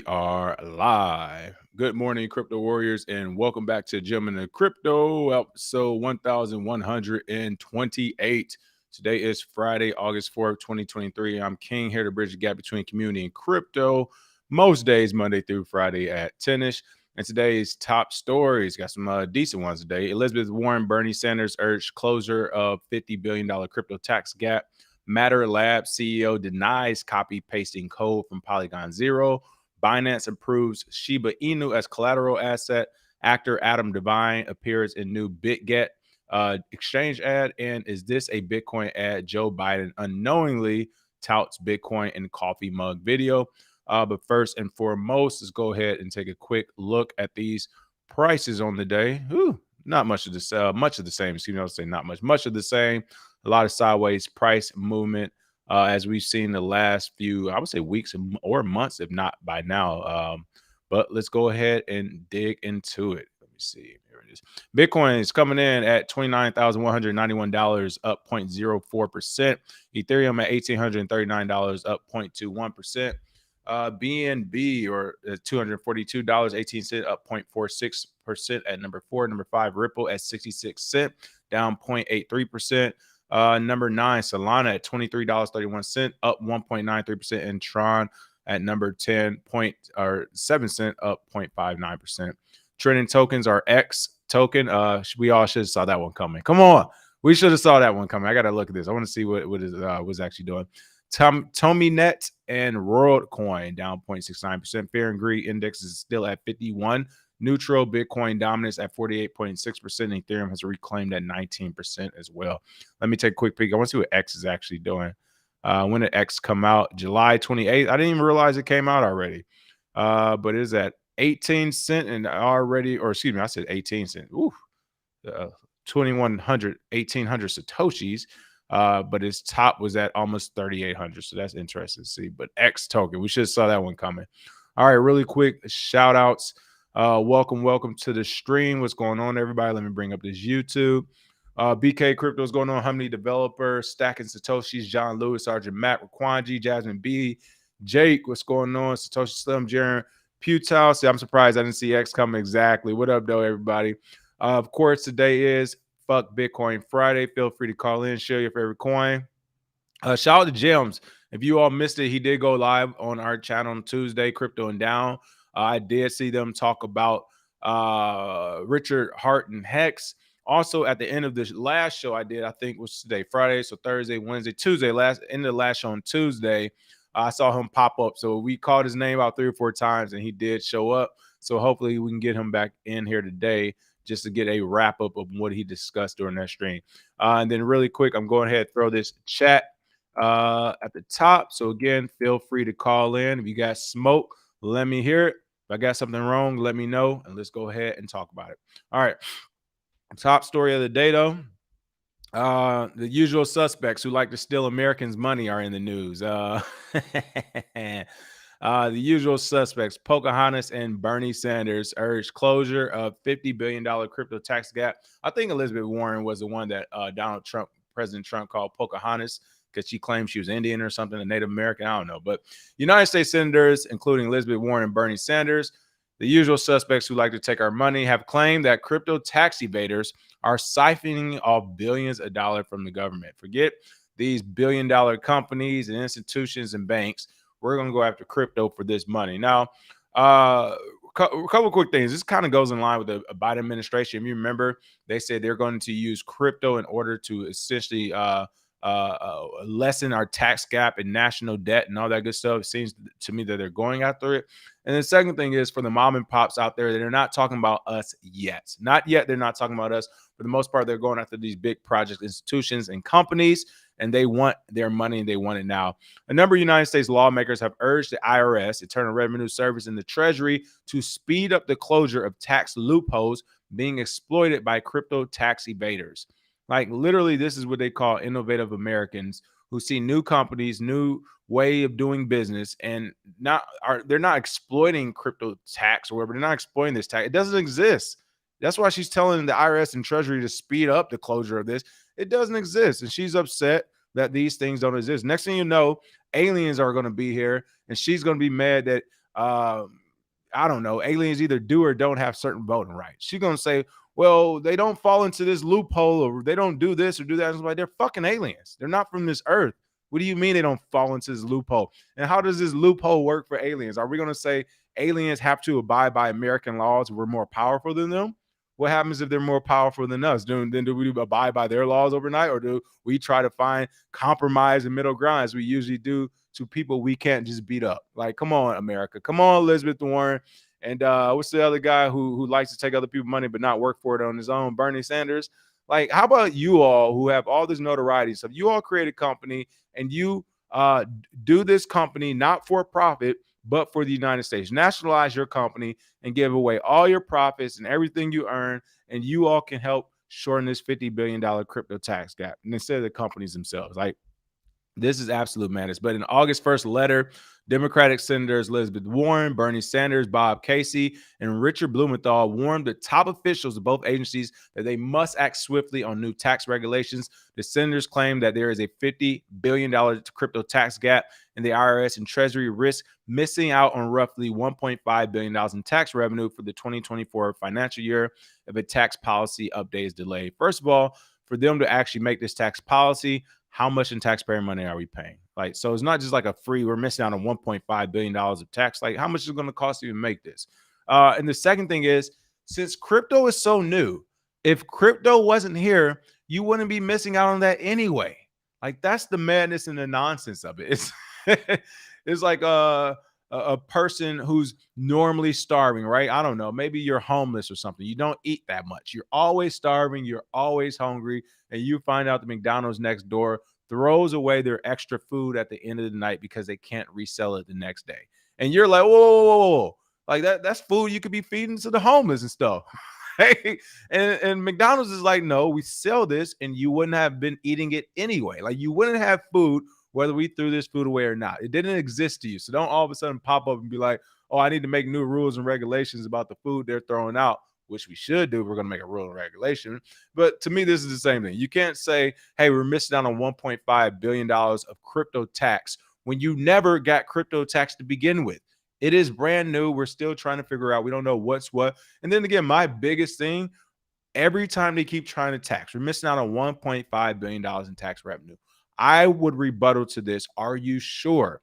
Are live. Good morning, crypto warriors, and welcome back to Gentlemen of Crypto, episode 1128. Today is Friday, August 4th, 2023. I'm King here to bridge the gap between community and crypto. Most days, Monday through Friday at 10ish. And today's top stories got some decent ones today. Elizabeth Warren, Bernie Sanders urged closure of $50 billion crypto tax gap. Matter Labs CEO denies copy pasting code from Polygon Zero. Binance approves Shiba Inu as collateral asset. Actor Adam Devine appears in new BitGet exchange ad. And is this a Bitcoin ad? Joe Biden unknowingly touts Bitcoin in coffee mug video. But first and foremost, let's go ahead and take a quick look at these prices on the day. Ooh, not much of this, much of the same. Excuse me, I'll say not much, much of the same. A lot of sideways price movement as we've seen the last few, I would say weeks or months, if not by now. But let's go ahead and dig into it. Let me see. Here it is. Bitcoin is coming in at $29,191, up 0.04%. Ethereum at $1,839, up 0.21%. BNB or $242.18, up 0.46% at number 4. Number 5, Ripple at 66 cents, down 0.83%. Number 9, Solana at $23.31, up 1.93%, and Tron at number 7 cent, up 0.59%. Trending tokens are X token. We all should have saw that one coming. Come on, we should have saw that one coming. I gotta look at this. I want to see what it was actually doing. TommyNet and WorldCoin down 0.69%. Fear and Greed index is still at 51. Neutral. Bitcoin dominance at 48.6%. Ethereum has reclaimed at 19% as well. Let me take a quick peek. I want to see what X is actually doing. When did X come out? July 28th. I didn't even realize it came out already. But it is at 18 cent and already, or excuse me, I said 18 cent. Ooh, 1,800 Satoshis. But its top was at almost 3,800. So that's interesting to see. But X token, we should have saw that one coming. All right, really quick shout outs. Welcome to the stream. What's going on, everybody? Let me bring up this YouTube. BK Crypto's going on. Honey Developer, Stacking Satoshis, John Lewis, Sergeant Matt, Raquanji, Jasmine B, Jake, what's going on? Satoshi Slim, Jaron Putal. See, I'm surprised I didn't see X coming exactly. What up, though, everybody? Of course, today is Fuck Bitcoin Friday. Feel free to call in, share your favorite coin. Shout out to Gems. If you all missed it, he did go live on our channel on Tuesday, Crypto and Down. I did see them talk about Richard Hart and Hex. Also, at the end of the last show I did, I think it was today, Friday, so Thursday, Wednesday, Tuesday, end of the last show on Tuesday, I saw him pop up. So we called his name out 3 or 4 times, and he did show up. So hopefully we can get him back in here today just to get a wrap up of what he discussed during that stream. And then really quick, I'm going ahead and throw this chat at the top. So again, feel free to call in. If you got smoke, let me hear it. If I got something wrong, let me know, and let's go ahead and talk about it. All right. Top story of the day, though. The usual suspects who like to steal Americans' money are in the news. The usual suspects, Pocahontas and Bernie Sanders, urged closure of $50 billion crypto tax gap. I think Elizabeth Warren was the one that President Trump called Pocahontas because she claimed she was Indian or something, a Native American. I don't know. But United States senators, including Elizabeth Warren and Bernie Sanders, the usual suspects who like to take our money, have claimed that crypto tax evaders are siphoning off billions of dollars from the government. Forget these billion-dollar companies and institutions and banks. We're going to go after crypto for this money. Now, a couple of quick things. This kind of goes in line with the Biden administration. If you remember, they said they're going to use crypto in order to essentially lessen our tax gap and national debt and all that good stuff. It seems to me that they're going after it. And the second thing is for the mom and pops out there, they're not talking about us yet. Not yet. They're not talking about us. For the most part, they're going after these big project institutions and companies, and they want their money and they want it now. A number of United States lawmakers have urged the IRS, Internal Revenue Service, and the Treasury to speed up the closure of tax loopholes being exploited by crypto tax evaders. Like literally, this is what they call innovative Americans who see new companies, new way of doing business, and they're not exploiting crypto tax or whatever. They're not exploiting this tax. It doesn't exist. That's why she's telling the IRS and Treasury to speed up the closure of this. It doesn't exist, and she's upset that these things don't exist. Next thing you know, aliens are going to be here, and she's going to be mad that um, I don't know, aliens either do or don't have certain voting rights. She's gonna say, well, they don't fall into this loophole or they don't do this or do that. It's like they're fucking aliens. They're not from this earth. What do you mean they don't fall into this loophole? And how does this loophole work for aliens? Are we going to say aliens have to abide by American laws? We're more powerful than them? What happens if they're more powerful than us? Then do we abide by their laws overnight, or do we try to find compromise and middle ground as we usually do to people we can't just beat up? Like, come on, America. Come on, Elizabeth Warren. And what's the other guy who likes to take other people's money but not work for it on his own? Bernie Sanders. Like, how about you all who have all this notoriety? So you all create a company and you do this company not for profit, but for the United States. Nationalize your company and give away all your profits and everything you earn, and you all can help shorten this $50 billion crypto tax gap. And instead of the companies themselves, like, this is absolute madness. But in August 1st letter, Democratic Senators Elizabeth Warren, Bernie Sanders, Bob Casey, and Richard Blumenthal warned the top officials of both agencies that they must act swiftly on new tax regulations. The senators claim that there is a $50 billion crypto tax gap, and the IRS and Treasury risk missing out on roughly $1.5 billion in tax revenue for the 2024 financial year if a tax policy update is delayed. First of all, for them to actually make this tax policy, how much in taxpayer money are we paying? Like, so it's not just like a free, we're missing out on $1.5 billion of tax. Like, how much is it going to cost you to make this? And the second thing is, since crypto is so new, if crypto wasn't here, you wouldn't be missing out on that anyway. Like, that's the madness and the nonsense of it. It's it's like a person who's normally starving, right? I don't know. Maybe you're homeless or something. You don't eat that much. You're always starving. You're always hungry. And you find out the McDonald's next door throws away their extra food at the end of the night because they can't resell it the next day. And you're like, whoa, whoa, whoa, whoa. Like that's food you could be feeding to the homeless and stuff. Hey, and McDonald's is like, no, we sell this and you wouldn't have been eating it anyway. Like you wouldn't have food whether we threw this food away or not. It didn't exist to you. So don't all of a sudden pop up and be like, oh, I need to make new rules and regulations about the food they're throwing out, which we should do. We're going to make a rule and regulation. But to me, this is the same thing. You can't say, hey, we're missing out on $1.5 billion of crypto tax when you never got crypto tax to begin with. It is brand new. We're still trying to figure out. We don't know what's what. And then again, my biggest thing, every time they keep trying to tax, we're missing out on $1.5 billion in tax revenue. I would rebuttal to this. Are you sure?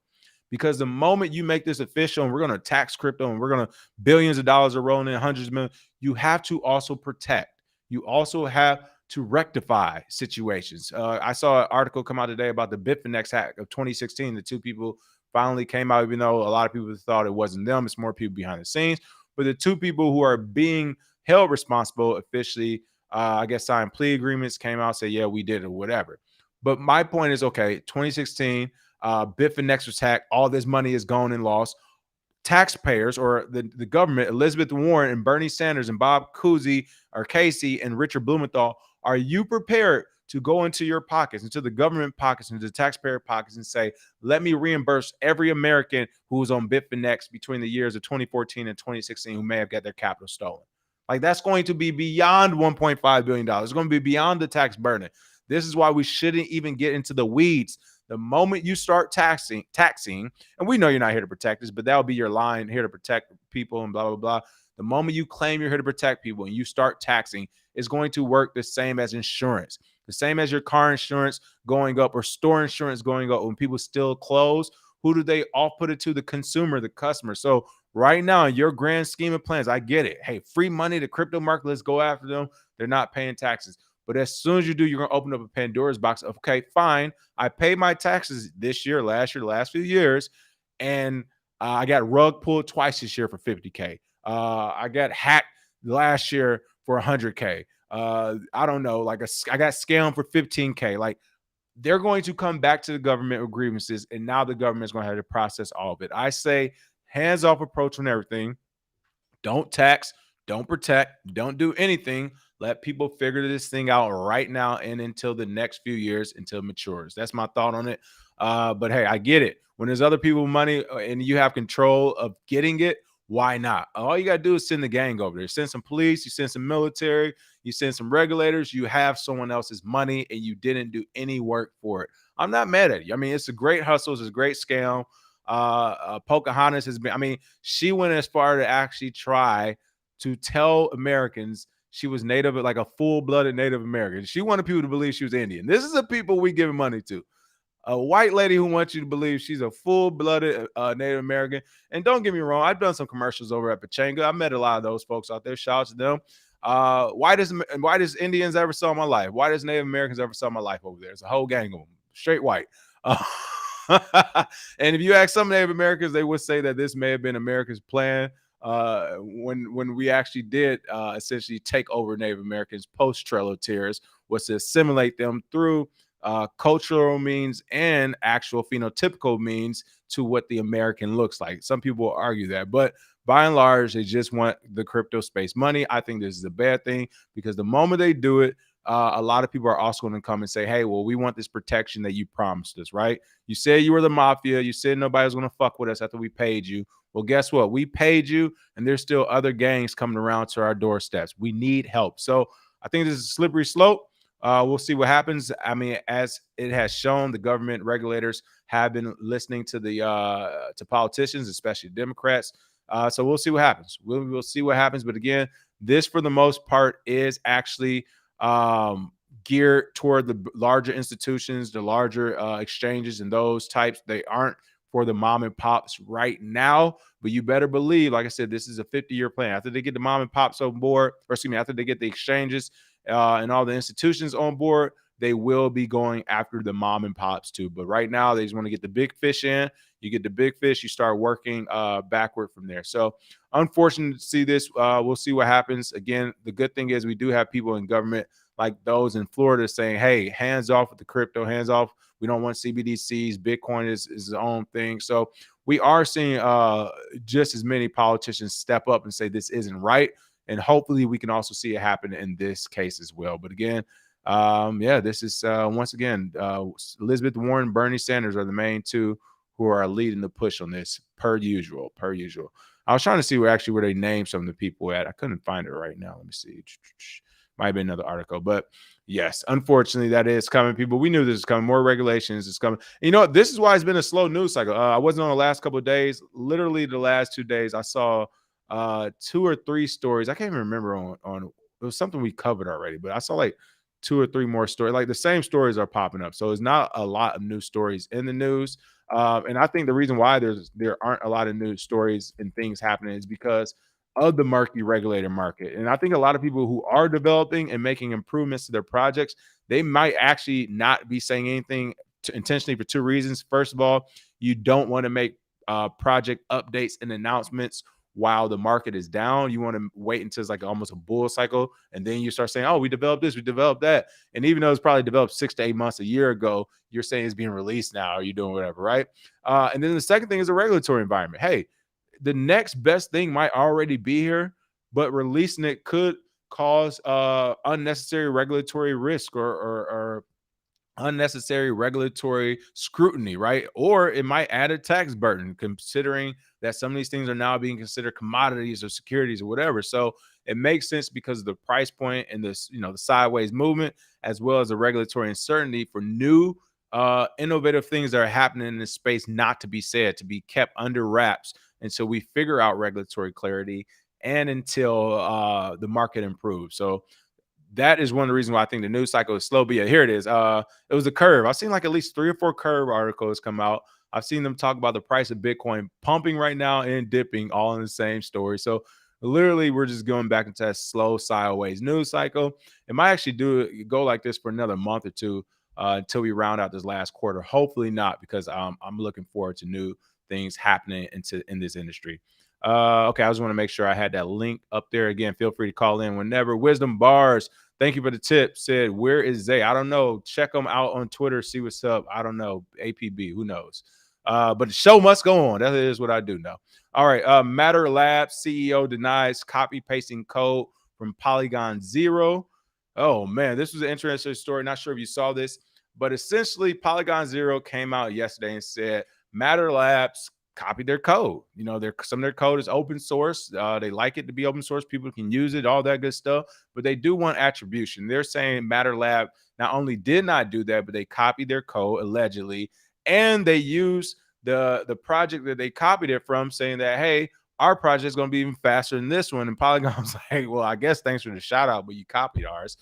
Because the moment you make this official and we're going to tax crypto and we're going to billions of dollars are rolling in, hundreds of millions, you have to also protect. You also have to rectify situations. I saw an article come out today about the Bitfinex hack of 2016. The two people finally came out, even though a lot of people thought it wasn't them. It's more people behind the scenes. But the two people who are being held responsible officially, I guess, signed plea agreements, came out, said, yeah, we did it or whatever. But my point is, okay, 2016, Bitfinex was hacked. All this money is gone and lost. Taxpayers or the government, Elizabeth Warren and Bernie Sanders and Bob Cousy or Casey and Richard Blumenthal, are you prepared to go into your pockets, into the government pockets, into the taxpayer pockets and say, let me reimburse every American who was on Bitfinex between the years of 2014 and 2016 who may have got their capital stolen? Like, that's going to be beyond $1.5 billion. It's going to be beyond the tax burden. This is why we shouldn't even get into the weeds. The moment you start taxing, and we know you're not here to protect us, but that'll be your line, here to protect people and blah, blah, blah. The moment you claim you're here to protect people and you start taxing, it's going to work the same as insurance, the same as your car insurance going up or store insurance going up. When people steal clothes, who do they all put it to? The consumer, the customer. So right now, in your grand scheme of plans, I get it. Hey, free money to crypto market, let's go after them. They're not paying taxes. But as soon as you do, you're going to open up a Pandora's box. Okay, fine. I paid my taxes this year, last year, the last few years, and I got rug pulled twice this year for 50K. I got hacked last year for 100K. I don't know, like I got scammed for 15K. Like, they're going to come back to the government with grievances, and now the government is going to have to process all of it. I say hands-off approach on everything. Don't tax, don't protect, don't do anything. Let people figure this thing out right now and until the next few years, until it matures. That's my thought on it. But hey, I get it. When there's other people money and you have control of getting it, why not? All you got to do is send the gang over there. Send some police, you send some military, you send some regulators. You have someone else's money and you didn't do any work for it. I'm not mad at you. I mean, it's a great hustle. It's a great scam. Pocahontas has been, I mean, she went as far to actually try to tell Americans she was Native, like a full-blooded Native American. She wanted people to believe she was Indian. This is the people we giving money to. A white lady who wants you to believe she's a full-blooded Native American. And don't get me wrong, I've done some commercials over at Pachanga. I met a lot of those folks out there. Shout out to them. Whitest Indians ever saw in my life. Whitest Native Americans ever saw in my life over there. It's a whole gang of them, straight white. And if you ask some Native Americans, they would say that this may have been America's plan when we actually did essentially take over Native Americans post Trail of Tears, was to assimilate them through cultural means and actual phenotypical means to what the American looks like. Some people will argue that, but by and large, they just want the crypto space money. I think this is a bad thing because the moment they do it, a lot of people are also going to come and say, hey, well, we want this protection that you promised us, right? You said you were the mafia. You said nobody was going to fuck with us after we paid you. Well, guess what? We paid you, and there's still other gangs coming around to our doorsteps. We need help. So I think this is a slippery slope. We'll see what happens. I mean, as it has shown, the government regulators have been listening to the to politicians, especially Democrats. So we'll see what happens. We'll see what happens. But again, this for the most part is actually geared toward the larger institutions, the larger exchanges, and those types. They aren't for the mom and pops right now. But you better believe, like I said, this is a 50-year plan. After they get the mom and pops on board, or excuse me, after they get the exchanges and all the institutions on board, they will be going after the mom and pops too. But right now, they just want to get the big fish in. You get the big fish, you start working backward from there. So unfortunate to see this. We'll see what happens. Again, the good thing is we do have people in government like those in Florida saying, hey, hands off with the crypto, hands off. We don't want CBDCs. Bitcoin is its own thing. So we are seeing just as many politicians step up and say this isn't right. And hopefully we can also see it happen in this case as well. But again, yeah, this is once again, Elizabeth Warren, Bernie Sanders are the main two who are leading the push on this, per usual. I was trying to see where they named some of the people at. I couldn't find it right now. Let me see. Might have been another article, but yes, unfortunately, that is coming. People, we knew this is coming. More regulations is coming. And you know what? This is why it's been a slow news cycle. I wasn't on the last couple of days. Literally, the last 2 days, I saw 2 or 3 stories. I can't even remember on it was something we covered already, but I saw like 2 or 3 more stories. Like the same stories are popping up, so it's not a lot of new stories in the news. And I think the reason why there aren't a lot of news stories and things happening is because of the murky regulator market. And I think a lot of people who are developing and making improvements to their projects, they might actually not be saying anything intentionally for 2 reasons. First of all, you don't want to make project updates and announcements while the market is down. You want to wait until it's like almost a bull cycle, and then you start saying, oh, we developed this, we developed that. And even though it's probably developed 6 to 8 months, a year ago, you're saying it's being released now, or you're doing whatever, right? And then the second thing is a regulatory environment. Hey, the next best thing might already be here, but releasing it could cause unnecessary regulatory risk or unnecessary regulatory scrutiny, right? Or it might add a tax burden, considering that some of these things are now being considered commodities or securities or whatever. So it makes sense because of the price point and this, the sideways movement, as well as the regulatory uncertainty for new innovative things that are happening in this space not to be said, to be kept under wraps until we figure out regulatory clarity and until the market improves. So that is one of the reasons why I think the news cycle is slow. But yeah, here it is. It was a curve. I've seen like at least 3 or 4 curve articles come out. I've seen them talk about the price of Bitcoin pumping right now and dipping, all in the same story. So literally, we're just going back into that slow sideways news cycle. It might actually go like this for another month or two until we round out this last quarter. Hopefully not, because I'm looking forward to new things happening in this industry. Okay, I just want to make sure I had that link up there. Again, feel free to call in whenever. Wisdom Bars, thank you for the tip. Said, where is Zay? I don't know. Check them out on Twitter. See what's up. I don't know. APB, who knows? But the show must go on. That is what I do know. All right. Matter Labs CEO denies copy pasting code from Polygon Zero. Oh, man, this was an interesting story. Not sure if you saw this, but essentially Polygon Zero came out yesterday and said Matter Labs copied their code. Some of their code is open source. They like it to be open source. People can use it, all that good stuff, but they do want attribution. They're saying Matter Lab not only did not do that, but they copied their code allegedly, and they used the project that they copied it from, saying that, hey, our project is going to be even faster than this one. And Polygon's like, well, I guess thanks for the shout out, but you copied ours.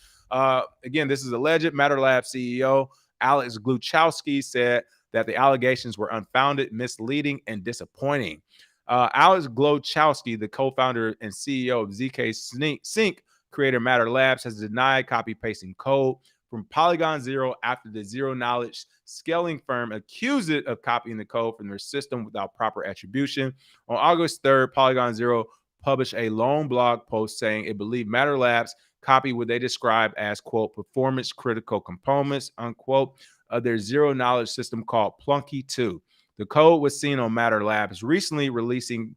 Again, this is alleged. Matter Lab CEO Alex Gluchowski said that the allegations were unfounded, misleading, and disappointing. Alex Gluchowski, the co-founder and CEO of ZK Sync creator Matter Labs, has denied copy pasting code from Polygon Zero after the zero knowledge scaling firm accused it of copying the code from their system without proper attribution. On August 3rd, Polygon Zero published a long blog post saying it believed Matter Labs copied what they described as, quote, performance critical components, unquote, of their zero knowledge system called Plunky 2. The code was seen on Matter Labs recently releasing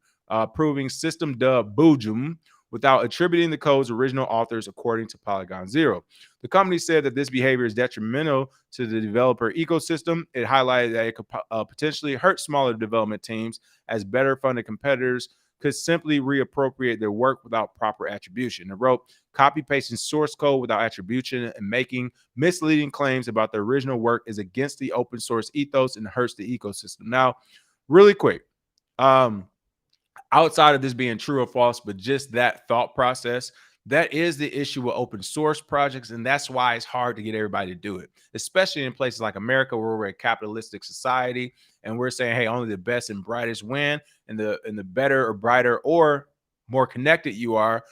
proving system dub Boojum without attributing the code's original authors, according to Polygon Zero. The company said that this behavior is detrimental to the developer ecosystem. It highlighted that it could potentially hurt smaller development teams as better funded competitors could simply reappropriate their work without proper attribution. It wrote, copy pasting source code without attribution and making misleading claims about the original work is against the open source ethos and hurts the ecosystem. Now, really quick, outside of this being true or false, but just that thought process, that is the issue with open source projects. And that's why it's hard to get everybody to do it, especially in places like America, where we're a capitalistic society and we're saying, hey, only the best and brightest win, and the better or brighter or more connected you are,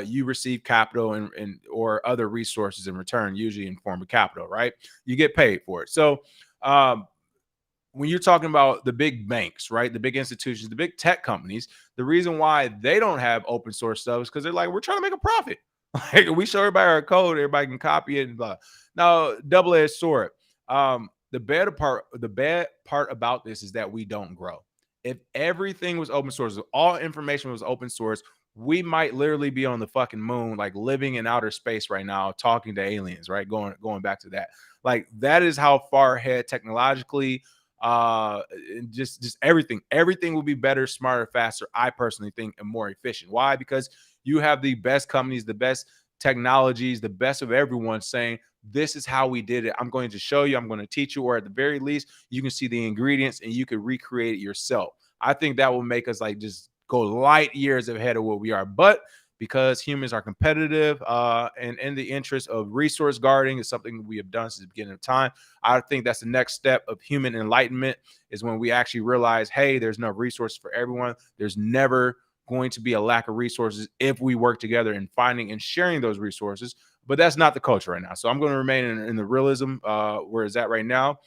you receive capital and or other resources in return, usually in form of capital, right? You get paid for it. So when you're talking about the big banks, right, the big institutions, the big tech companies, the reason why they don't have open source stuff is because they're like, we're trying to make a profit. Like, we show everybody our code, everybody can copy it and blah. Now, double-edged sword. The bad part about this is that we don't grow. If everything was open source, if all information was open source, we might literally be on the fucking moon, like living in outer space right now, talking to aliens, right? Going back to that. Like, that is how far ahead technologically, and just everything will be better, smarter, faster, I personally think, and more efficient. Why? Because you have the best companies, the best technologies, the best of everyone saying, this is how we did it. I'm going to show you, I'm going to teach you, or at the very least, you can see the ingredients and you can recreate it yourself. I think that will make us like just go light years ahead of what we are. But because humans are competitive, and in the interest of resource guarding is something we have done since the beginning of time. I think that's the next step of human enlightenment, is when we actually realize, hey, there's no resources for everyone. There's never going to be a lack of resources if we work together in finding and sharing those resources. But that's not the culture right now. So I'm going to remain in the realism. Where is that right now?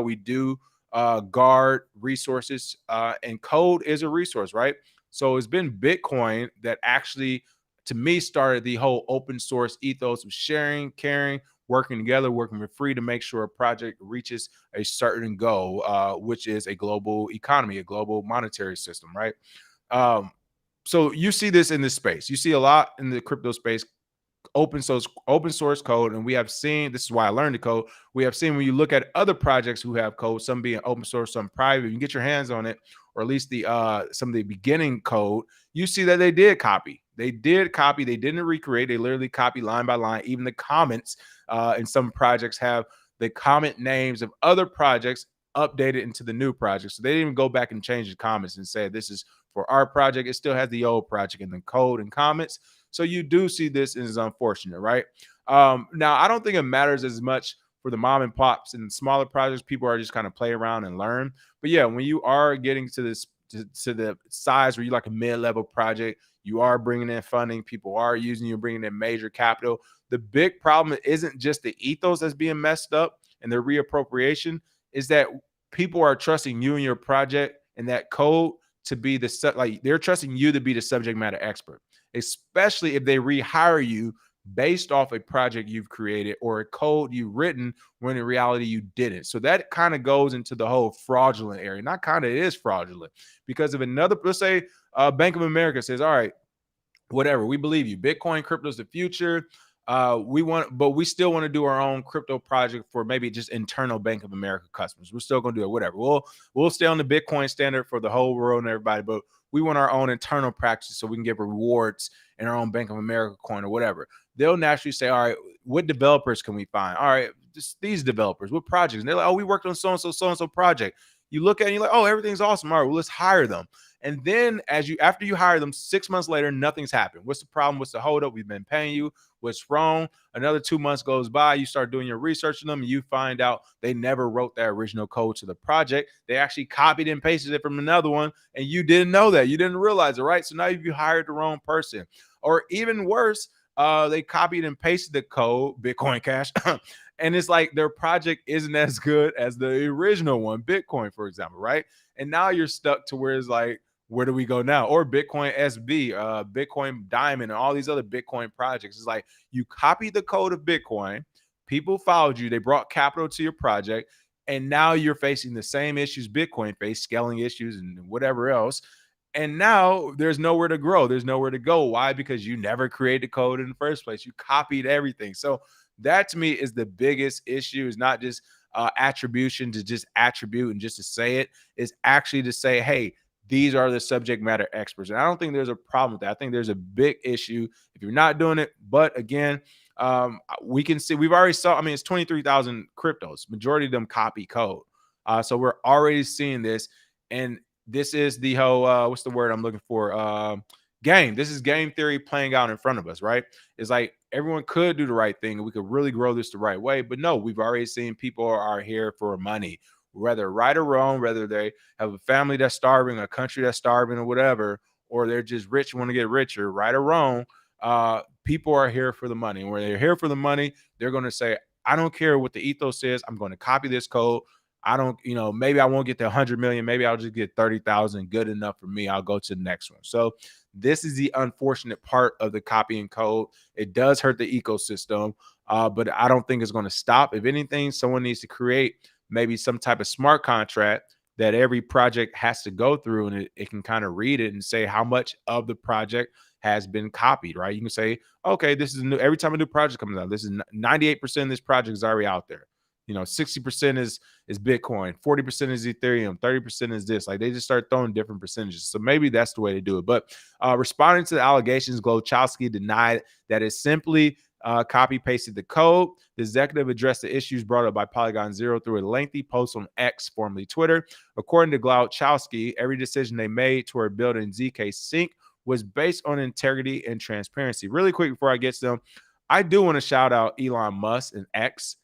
We do guard resources, and code is a resource, right? So it's been Bitcoin that actually, to me, started the whole open source ethos of sharing, caring, working together, working for free to make sure a project reaches a certain goal, which is a global economy, a global monetary system, right? So you see this in this space. You see a lot in the crypto space, open source code, and we have seen, this is why I learned the code, we have seen when you look at other projects who have code, some being open source, some private, you can get your hands on it, or at least the some of the beginning code, you see that they did copy, they didn't recreate, they literally copy line by line. Even the comments in some projects have the comment names of other projects updated into the new project. So they didn't even go back and change the comments and say this is for our project. It still has the old project in the code and comments. So you do see this, and it's unfortunate, right? Now, I don't think it matters as much for the mom and pops and smaller projects. People are just kind of play around and learn. But yeah, when you are getting to this, to the size where you're like a mid-level project, you are bringing in funding, people are using you, bringing in major capital. The big problem isn't just the ethos that's being messed up and the reappropriation, is that people are trusting you and your project and that code to be like, they're trusting you to be the subject matter expert, especially if they rehire you based off a project you've created or a code you've written when in reality you didn't. So that kind of goes into the whole fraudulent area. Not kind of, it is fraudulent, because if another, let's say Bank of America says, all right, whatever, we believe you, Bitcoin, crypto is the future. But we still want to do our own crypto project for maybe just internal Bank of America customers. We're still going to do it, whatever. We'll stay on the Bitcoin standard for the whole world and everybody, but we want our own internal practice so we can give rewards in our own Bank of America coin or whatever. They'll naturally say, all right, what developers can we find? All right, just these developers, what projects? And they're like, oh, we worked on so-and-so project. You look at it and you're like, oh, everything's awesome. All right, well, let's hire them. And then after you hire them, 6 months later, nothing's happened. What's the problem? What's the holdup? We've been paying you. What's wrong? Another 2 months goes by. You start doing your research on them, and you find out they never wrote that original code to the project. They actually copied and pasted it from another one, and you didn't know that. You didn't realize it, right? So now you hired the wrong person. Or even worse, they copied and pasted the code, Bitcoin Cash, and it's like their project isn't as good as the original one, Bitcoin, for example, right? And now you're stuck to where it's like, where do we go now? Or Bitcoin SB, Bitcoin Diamond, and all these other Bitcoin projects. It's like you copied the code of Bitcoin, people followed you, they brought capital to your project, and now you're facing the same issues Bitcoin faced, scaling issues and whatever else. And now there's nowhere to grow. There's nowhere to go. Why? Because you never created code in the first place. You copied everything. So that to me is the biggest issue. Is not just attribution to just attribute and just to say it. Is actually to say, hey, these are the subject matter experts. And I don't think there's a problem with that. I think there's a big issue if you're not doing it. But again, we can see, we've already saw, I mean, it's 23,000 cryptos. Majority of them copy code. So we're already seeing this. And this is the whole, what's the word I'm looking for? Game. This is game theory playing out in front of us, right? It's like everyone could do the right thing and we could really grow this the right way. But no, we've already seen people are here for money, whether right or wrong, whether they have a family that's starving, a country that's starving or whatever, or they're just rich, want to get richer, right or wrong. People are here for the money. And when they're here for the money, they're going to say, I don't care what the ethos says. I'm going to copy this code. I don't, maybe I won't get the 100 million. Maybe I'll just get 30,000. Good enough for me. I'll go to the next one. So this is the unfortunate part of the copying code. It does hurt the ecosystem, but I don't think it's going to stop. If anything, someone needs to create maybe some type of smart contract that every project has to go through, and it can kind of read it and say how much of the project has been copied, right? You can say, okay, this is new. Every time a new project comes out, this is 98% of this project is already out there. 60% is Bitcoin, 40% is Ethereum, 30% is this. Like they just start throwing different percentages. So maybe that's the way to do it. But responding to the allegations, Glowchowski denied that it simply copy pasted the code. The executive addressed the issues brought up by Polygon Zero through a lengthy post on X, formerly Twitter. According to Glowchowski, every decision they made toward building ZK Sync was based on integrity and transparency. Really quick before I get to them, I do want to shout out Elon Musk and X,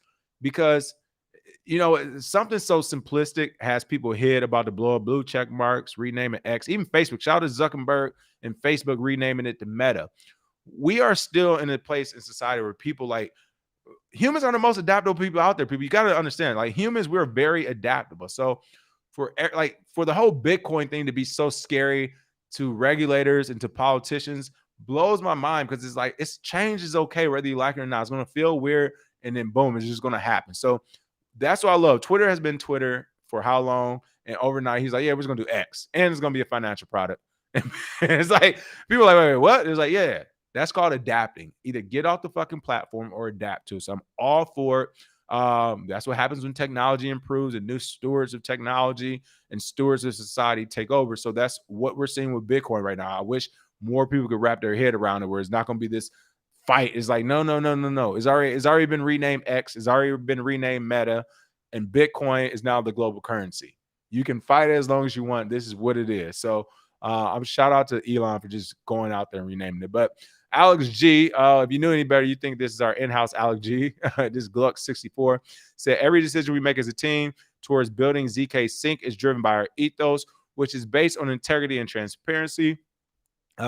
because something so simplistic has people hid about the blow up blue check marks, renaming X, even Facebook. Shout out to Zuckerberg and Facebook renaming it to Meta. We are still in a place in society where people, like, humans are the most adaptable people out there. People, you got to understand, like, humans, we're very adaptable. So for the whole Bitcoin thing to be so scary to regulators and to politicians blows my mind, because it's like, it's change is okay whether you like it or not. It's going to feel weird, and then boom, it's just going to happen. So that's what I love. Twitter has been Twitter for how long? And overnight, he's like, yeah, we're just going to do X. And it's going to be a financial product. And it's like, people are like, wait, what? It's like, yeah, that's called adapting. Either get off the fucking platform or adapt to it. So I'm all for it. That's what happens when technology improves and new stewards of technology and stewards of society take over. So that's what we're seeing with Bitcoin right now. I wish more people could wrap their head around it, where it's not going to be this fight. It's like, no. It's already been renamed X. It's already been renamed Meta, and Bitcoin is now the global currency. You can fight it as long as you want. This is what it is. So I'm shout out to Elon for just going out there and renaming it. But Alex G, if you knew any better, you think this is our in-house Alex G. This Gluck 64 said, every decision we make as a team towards building ZK Sync is driven by our ethos, which is based on integrity and transparency.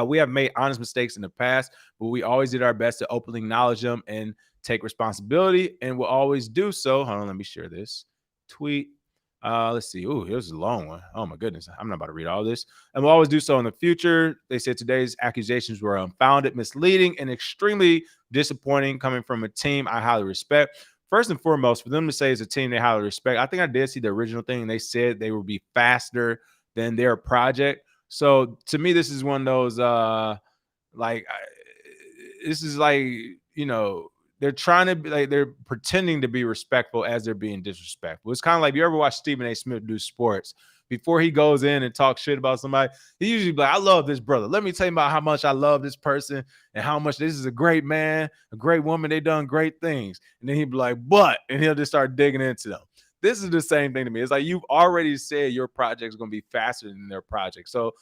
We have made honest mistakes in the past, but we always did our best to openly acknowledge them and take responsibility, and we'll always do so. Hold on, let me share this tweet. Let's see. Ooh, here's a long one. Oh my goodness, I'm not about to read all this. And we'll always do so in the future. They said today's accusations were unfounded, misleading, and extremely disappointing coming from a team I highly respect. First and foremost, for them to say it's a team they highly respect, I think I did see the original thing. They said they would be faster than their project. So to me, this is one of those, this is like, they're trying to be like, they're pretending to be respectful as they're being disrespectful. It's kind of like, you ever watch Stephen A. Smith do sports? Before he goes in and talks shit about somebody, he usually be like, I love this brother. Let me tell you about how much I love this person and how much this is a great man, a great woman. They done great things. And then he'd be like, and he'll just start digging into them. This is the same thing to me. It's like you've already said your project is going to be faster than their project. So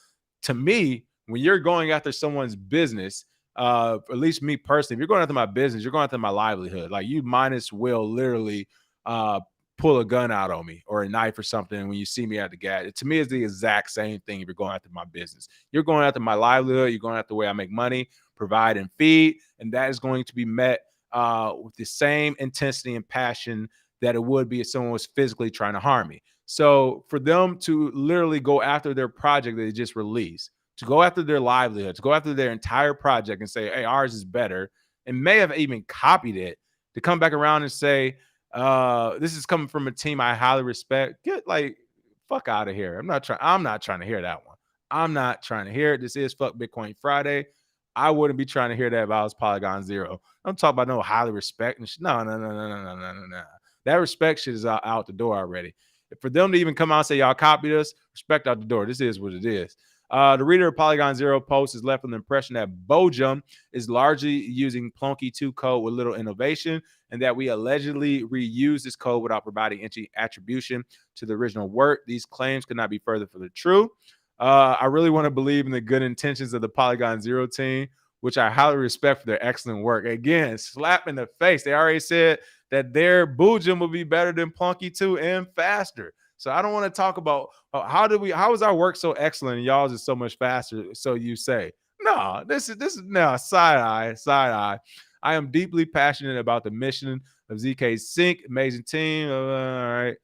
to me, when you're going after someone's business, at least me personally, if you're going after my business, you're going after my livelihood. Like you minus will literally uh pull a gun out on me or a knife or something when you see me at the gas. To me, it's the exact same thing if you're going after my business. You're going after my livelihood, you're going after the way I make money, provide, and feed, and that is going to be met with the same intensity and passion that it would be if someone was physically trying to harm me. So for them to literally go after their project that they just released, to go after their livelihood, to go after their entire project and say, hey, ours is better, and may have even copied it, to come back around and say, this is coming from a team I highly respect. Get like fuck out of here. I'm not trying to hear that one. I'm not trying to hear it. This is Fuck Bitcoin Friday. I wouldn't be trying to hear that if I was Polygon Zero. I'm talking about no highly respect and shit. No, no, no, no, no, no, no, no, no. That respect shit is out the door already. For them to even come out and say y'all copied us, respect out the door. This is what it is. The reader of Polygon Zero post is left with the impression that Bojum is largely using Plunky 2 code with little innovation, and that we allegedly reuse this code without providing any attribution to the original work. These claims could not be further from the truth. I really want to believe in the good intentions of the Polygon Zero team, which I highly respect for their excellent work. Again, slap in the face. They already said that their Bojum will be better than Plunky 2 and faster. So I don't want to talk about how is our work so excellent and y'all's is so much faster. So you say, no, this is no side eye. I am deeply passionate about the mission of ZK Sync. Amazing team. All right.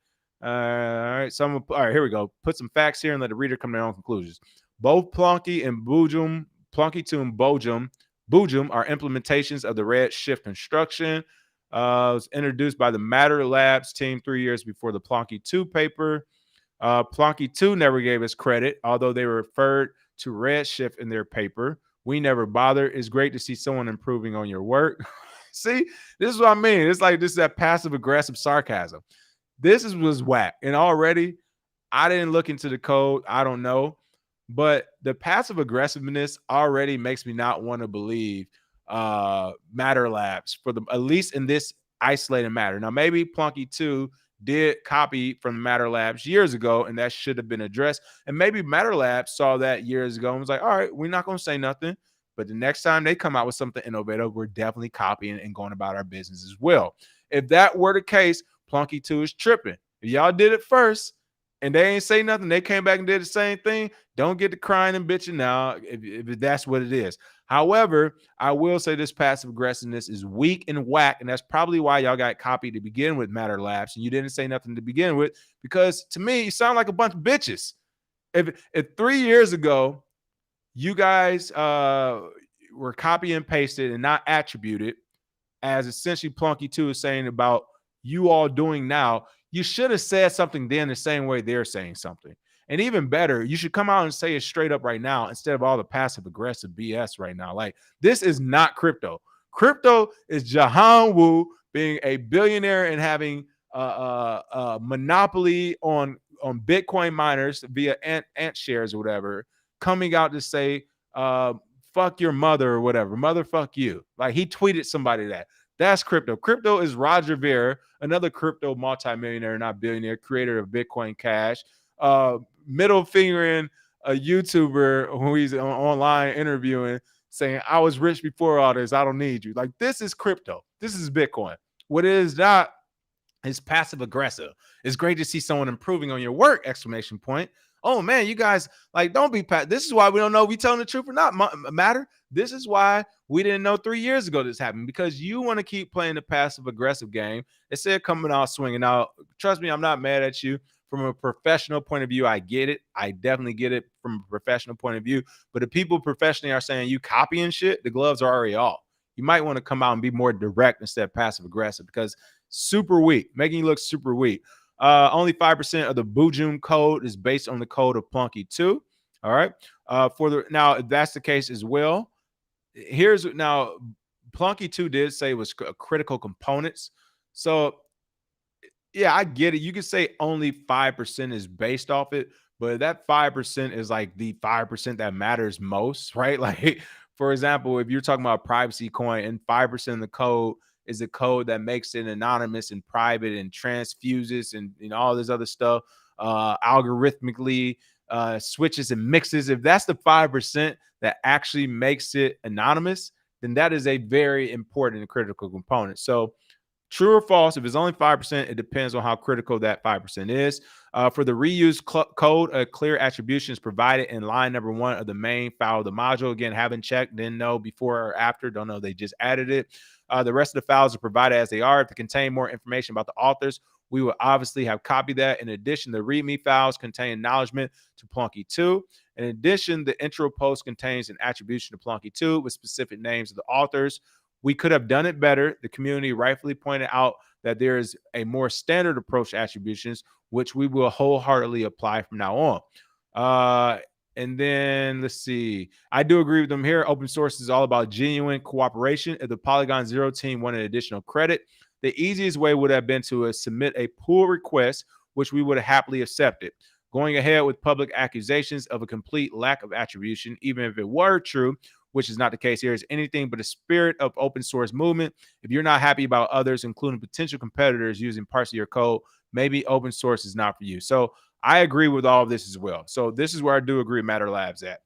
All right. All right, here we go. Put some facts here and let the reader come to their own conclusions. Both Plunky and Bojum, Plunky 2 and Bojum are implementations of the Redshift construction. Was introduced by the Matter Labs team 3 years before the Plunky 2 paper. Plunky 2 never gave us credit, although they referred to Redshift in their paper. We never bothered. It's great to see someone improving on your work. See, this is what I mean. It's like this is that passive aggressive sarcasm. Was whack. And already, I didn't look into the code. I don't know. But the passive aggressiveness already makes me not want to believe Matter Labs for the at least in this isolated matter. Now, maybe Plunky 2 did copy from Matter Labs years ago, and that should have been addressed. And maybe Matter Labs saw that years ago and was like, all right, we're not going to say nothing. But the next time they come out with something innovative, we're definitely copying and going about our business as well. If that were the case, Plunky 2 is tripping. If y'all did it first and they ain't say nothing, they came back and did the same thing, don't get to crying and bitching now if that's what it is. However, I will say this passive aggressiveness is weak and whack, and that's probably why y'all got copied to begin with, Matter Labs, and you didn't say nothing to begin with, because to me, you sound like a bunch of bitches. If 3 years ago, you guys were copy and pasted and not attributed, as essentially Plunky 2 is saying about you all doing now, you should have said something then the same way they're saying something. And even better, you should come out and say it straight up right now instead of all the passive aggressive BS right now. Like, this is not crypto. Crypto is Jahan Wu being a billionaire and having a monopoly on Bitcoin miners via ant shares or whatever, coming out to say, fuck your mother or whatever. Motherfuck you. Like, he tweeted somebody that. That's crypto. Crypto is Roger Ver, another crypto multimillionaire, not billionaire, creator of Bitcoin Cash, middle fingering a YouTuber who he's online interviewing, saying, I was rich before all this. I don't need you. Like, this is crypto. This is Bitcoin. What it is not is passive aggressive. It's great to see someone improving on your work, exclamation point. Oh man, you guys, like, don't be this is why we don't know if we telling the truth or not, Matter. This is why we didn't know 3 years ago this happened, because you want to keep playing the passive aggressive game instead of coming out swinging. Now, trust me, I'm not mad at you. From a professional point of view, I get it. I definitely get it from a professional point of view. But if people professionally are saying you copying shit, the gloves are already off. You might want to come out and be more direct instead of passive aggressive, because super weak, making you look super weak. Only 5% of the Bojum code is based on the code of Plunky 2. All right. Now, if that's the case as well, here's now Plunky 2 did say it was critical components. So yeah, I get it. You could say only 5% is based off it, but that 5% is like the 5% that matters most, right? Like, for example, if you're talking about privacy coin and 5% of the code is the code that makes it anonymous and private and transfuses and all this other stuff, algorithmically switches and mixes. If that's the 5% that actually makes it anonymous, then that is a very important and critical component. So true or false, if it's only 5%, it depends on how critical that 5% is. For the reuse code, a clear attribution is provided in line number 1 of the main file of the module. Again, haven't checked, didn't know before or after, don't know they just added it. The rest of the files are provided as they are. If they contain more information about the authors, we will obviously have copied that. In addition, the README files contain acknowledgement to Plunky 2. In addition, the intro post contains an attribution to Plunky 2 with specific names of the authors. We could have done it better. The community rightfully pointed out that there is a more standard approach to attributions, which we will wholeheartedly apply from now on. And then let's see. I do agree with them here. Open source is all about genuine cooperation. If the Polygon Zero team wanted additional credit, the easiest way would have been to submit a pull request, which we would have happily accepted. Going ahead with public accusations of a complete lack of attribution, even if it were true, which is not the case here, is anything but a spirit of open source movement. If you're not happy about others, including potential competitors, using parts of your code, maybe open source is not for you. So I agree with all of this as well. So this is where I do agree Matter Labs at.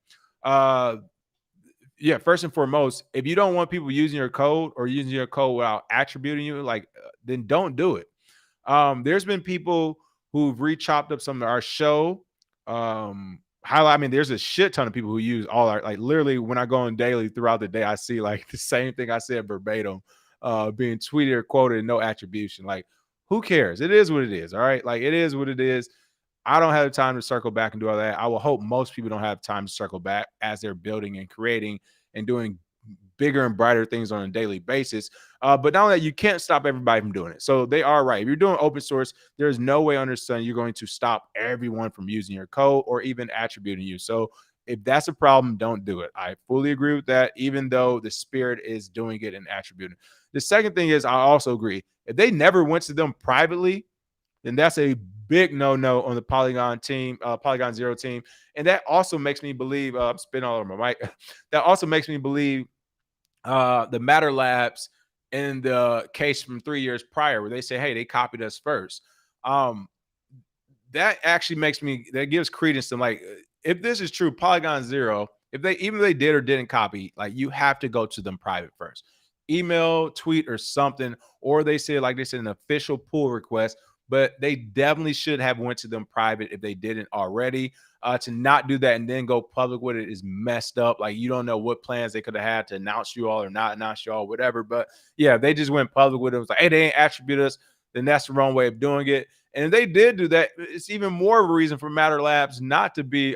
Yeah, first and foremost, if you don't want people using your code or using your code without attributing you, then don't do it. There's been people who've re-chopped up some of our show. There's a shit ton of people who use all our, literally when I go on daily throughout the day, I see like the same thing I said verbatim being tweeted or quoted and no attribution. Like, who cares? It is what it is. All right. Like, it is what it is. I don't have the time to circle back and do all that. I will hope most people don't have time to circle back as they're building and creating and doing bigger and brighter things on a daily basis. But not only that, you can't stop everybody from doing it. So they are right. If you're doing open source, there's no way under the sun you're going to stop everyone from using your code or even attributing you. So if that's a problem, don't do it. I fully agree with that, even though the spirit is doing it and attributing. The second thing is, I also agree. If they never went to them privately, then that's a big no-no on the Polygon team, Polygon Zero team. And that also makes me believe, I'm spinning all over my mic. That also makes me believe the Matter Labs in the case from 3 years prior, where they say, hey, they copied us first. That actually that gives credence to, if this is true, Polygon Zero, even if they did or didn't copy, you have to go to them private first. Email, tweet, or something, or they said an official pull request, but they definitely should have went to them private if they didn't already. To not do that and then go public with it is messed up. You don't know what plans they could have had to announce you all or not announce you all, whatever. But yeah, they just went public with it. It was like, hey, they ain't attribute us, then that's the wrong way of doing it. And if they did do that, it's even more of a reason for Matter Labs not to be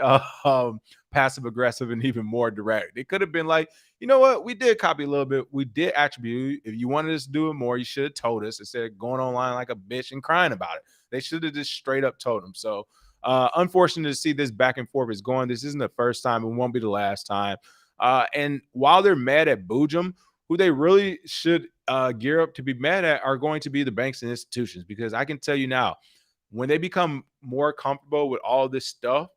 passive aggressive and even more direct. It could have been like, you know what, we did copy a little bit, we did attribute. If you wanted us to do it more, you should have told us instead of going online like a bitch and crying about it. They should have just straight up told them. So unfortunate to see this back and forth is going. This isn't the first time, it won't be the last time. And while they're mad at Boojum, who they really should gear up to be mad at are going to be the banks and institutions, because I can tell you now, when they become more comfortable with all this stuff,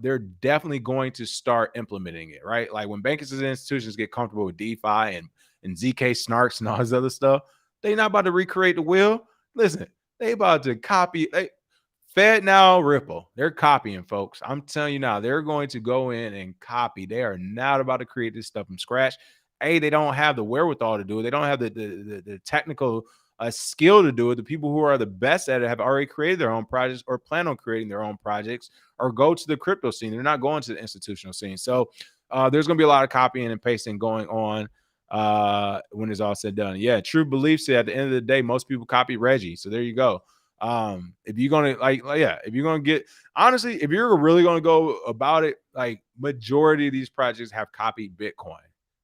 they're definitely going to start implementing it, right? Like when banks and institutions get comfortable with DeFi and ZK snarks and all this other stuff, they're not about to recreate the wheel. Listen, they about to copy. Fed now, Ripple, they're copying, folks. I'm telling you now, they're going to go in and copy. They are not about to create this stuff from scratch. They don't have the wherewithal to do it. They don't have the technical skill to do it. The people who are the best at it have already created their own projects or plan on creating their own projects or go to the crypto scene. They're not going to the institutional scene. So there's going to be a lot of copying and pasting going on when it's all said and done. Yeah, True Belief said at the end of the day, most people copy Reggie. So there you go. If you're gonna if you're gonna get, honestly, if you're really gonna go about it, majority of these projects have copied Bitcoin.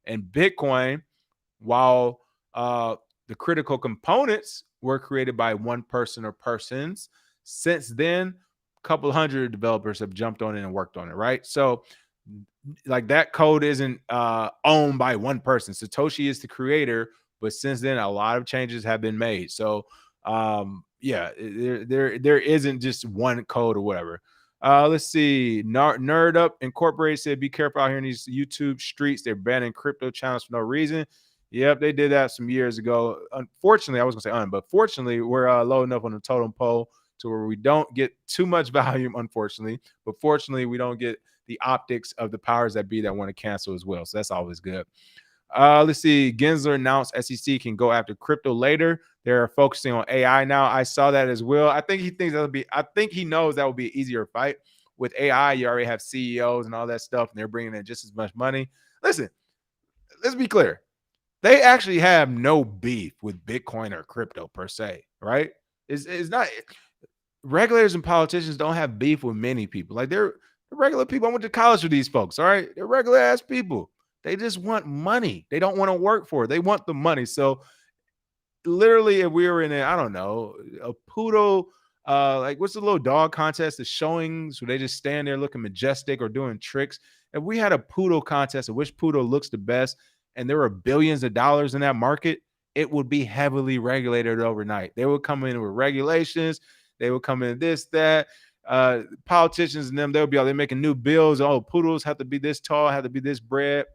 And Bitcoin, while the critical components were created by one person or persons, since then, a couple hundred developers have jumped on it and worked on it, right? So that code isn't owned by one person. Satoshi is the creator, but since then, a lot of changes have been made. So there isn't just one code or whatever. Let's see. Nerd Up Incorporated said, be careful out here in these YouTube streets. They're banning crypto channels for no reason. Yep, they did that some years ago. Unfortunately, I was gonna say but fortunately, we're low enough on the totem pole to where we don't get too much volume, unfortunately. But fortunately, we don't get the optics of the powers that be that want to cancel as well. So that's always good. Let's see. Gensler announced SEC can go after crypto later. They're focusing on AI now. I saw that as well. I think he thinks that'll be. I think he knows that will be an easier fight. With AI, you already have CEOs and all that stuff, and they're bringing in just as much money. Listen, let's be clear. They actually have no beef with Bitcoin or crypto per se, right? It's not regulators and politicians don't have beef with many people. Like they're regular people. I went to college with these folks. All right, they're regular ass people. They just want money. They don't want to work for it. They want the money. So literally, if we were in I don't know, a poodle, like what's the little dog contest, the showings where they just stand there looking majestic or doing tricks. If we had a poodle contest of which poodle looks the best, and there were billions of dollars in that market, it would be heavily regulated overnight. They would come in with regulations. They would come in this, that. Politicians and them, they'll be they're making new bills. Oh, poodles have to be this tall, have to be this bred,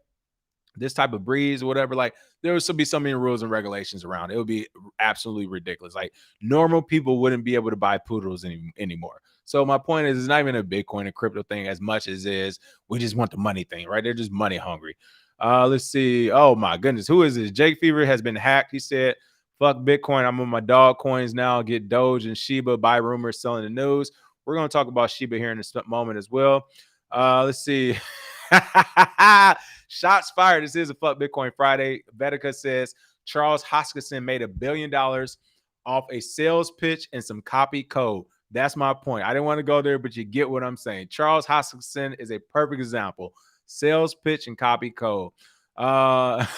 this type of breeds or whatever. Like there would still be so many rules and regulations around. It would be absolutely ridiculous. Like normal people wouldn't be able to buy poodles anymore. So my point is, it's not even a Bitcoin and crypto thing as much as is we just want the money thing, right? They're just money hungry. Let's see. Oh my goodness, who is this? Jake Fever has been hacked. He said, "Fuck Bitcoin. I'm on my dog coins now. Get Doge and Shiba. Buy rumors selling the news." We're gonna talk about Shiba here in a moment as well. Let's see. Shots fired. This is a Fuck Bitcoin Friday. Vetica says Charles Hoskinson made $1 billion off a sales pitch and some copy code. That's my point. I didn't want to go there, but you get what I'm saying. Charles Hoskinson is a perfect example. Sales pitch and copy code. Vetica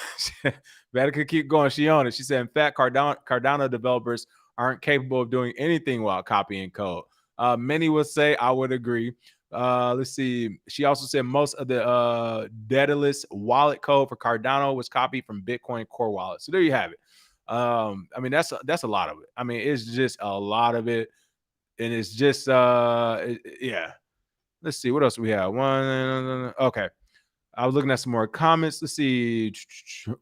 keep going. She on it. She said, in fact, Cardano developers aren't capable of doing anything while copying code. Many would say I would agree. Let's see. She also said most of the Daedalus wallet code for Cardano was copied from Bitcoin Core Wallet. So there you have it. I mean, that's a lot of it. I mean, it's just a lot of it. And it's just yeah. Let's see. What else we have? One. Okay. I was looking at some more comments. Let's see.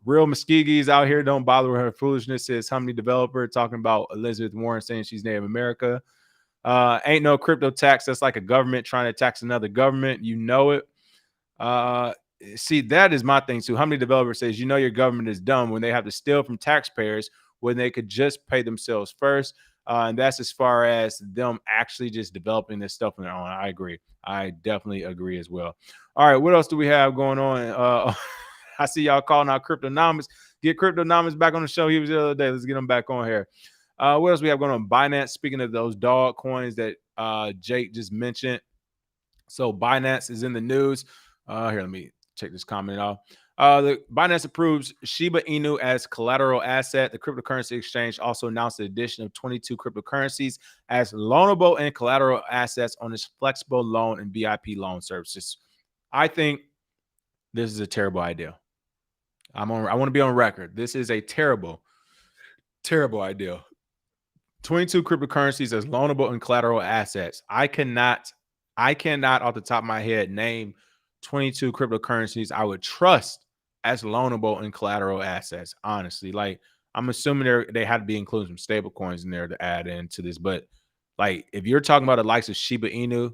Real Muskegee's out here. Don't bother with her foolishness. Says Humney developer talking about Elizabeth Warren saying she's Native America. Ain't no crypto tax. That's like a government trying to tax another government. You know it. See, that is my thing too. How many developers says, you know, your government is dumb when they have to steal from taxpayers when they could just pay themselves first. And that's as far as them actually just developing this stuff on their own. I agree. I definitely agree as well. All right, what else do we have going on? I see y'all calling out Cryptonomics. Get Cryptonomics back on the show. He was the other day. Let's get him back on here. What else we have going on? Binance, speaking of those dog coins that Jake just mentioned. So Binance is in the news. Here, let me check this comment off. The Binance approves Shiba Inu as collateral asset. The cryptocurrency exchange also announced the addition of 22 cryptocurrencies as loanable and collateral assets on its flexible loan and VIP loan services. I think this is a terrible idea. I want to be on record. This is a terrible idea. 22 cryptocurrencies as loanable and collateral assets. I cannot off the top of my head name 22 cryptocurrencies I would trust as loanable and collateral assets. Honestly, like I'm assuming they had to be including some stable coins in there to add into this. But like if you're talking about the likes of Shiba Inu,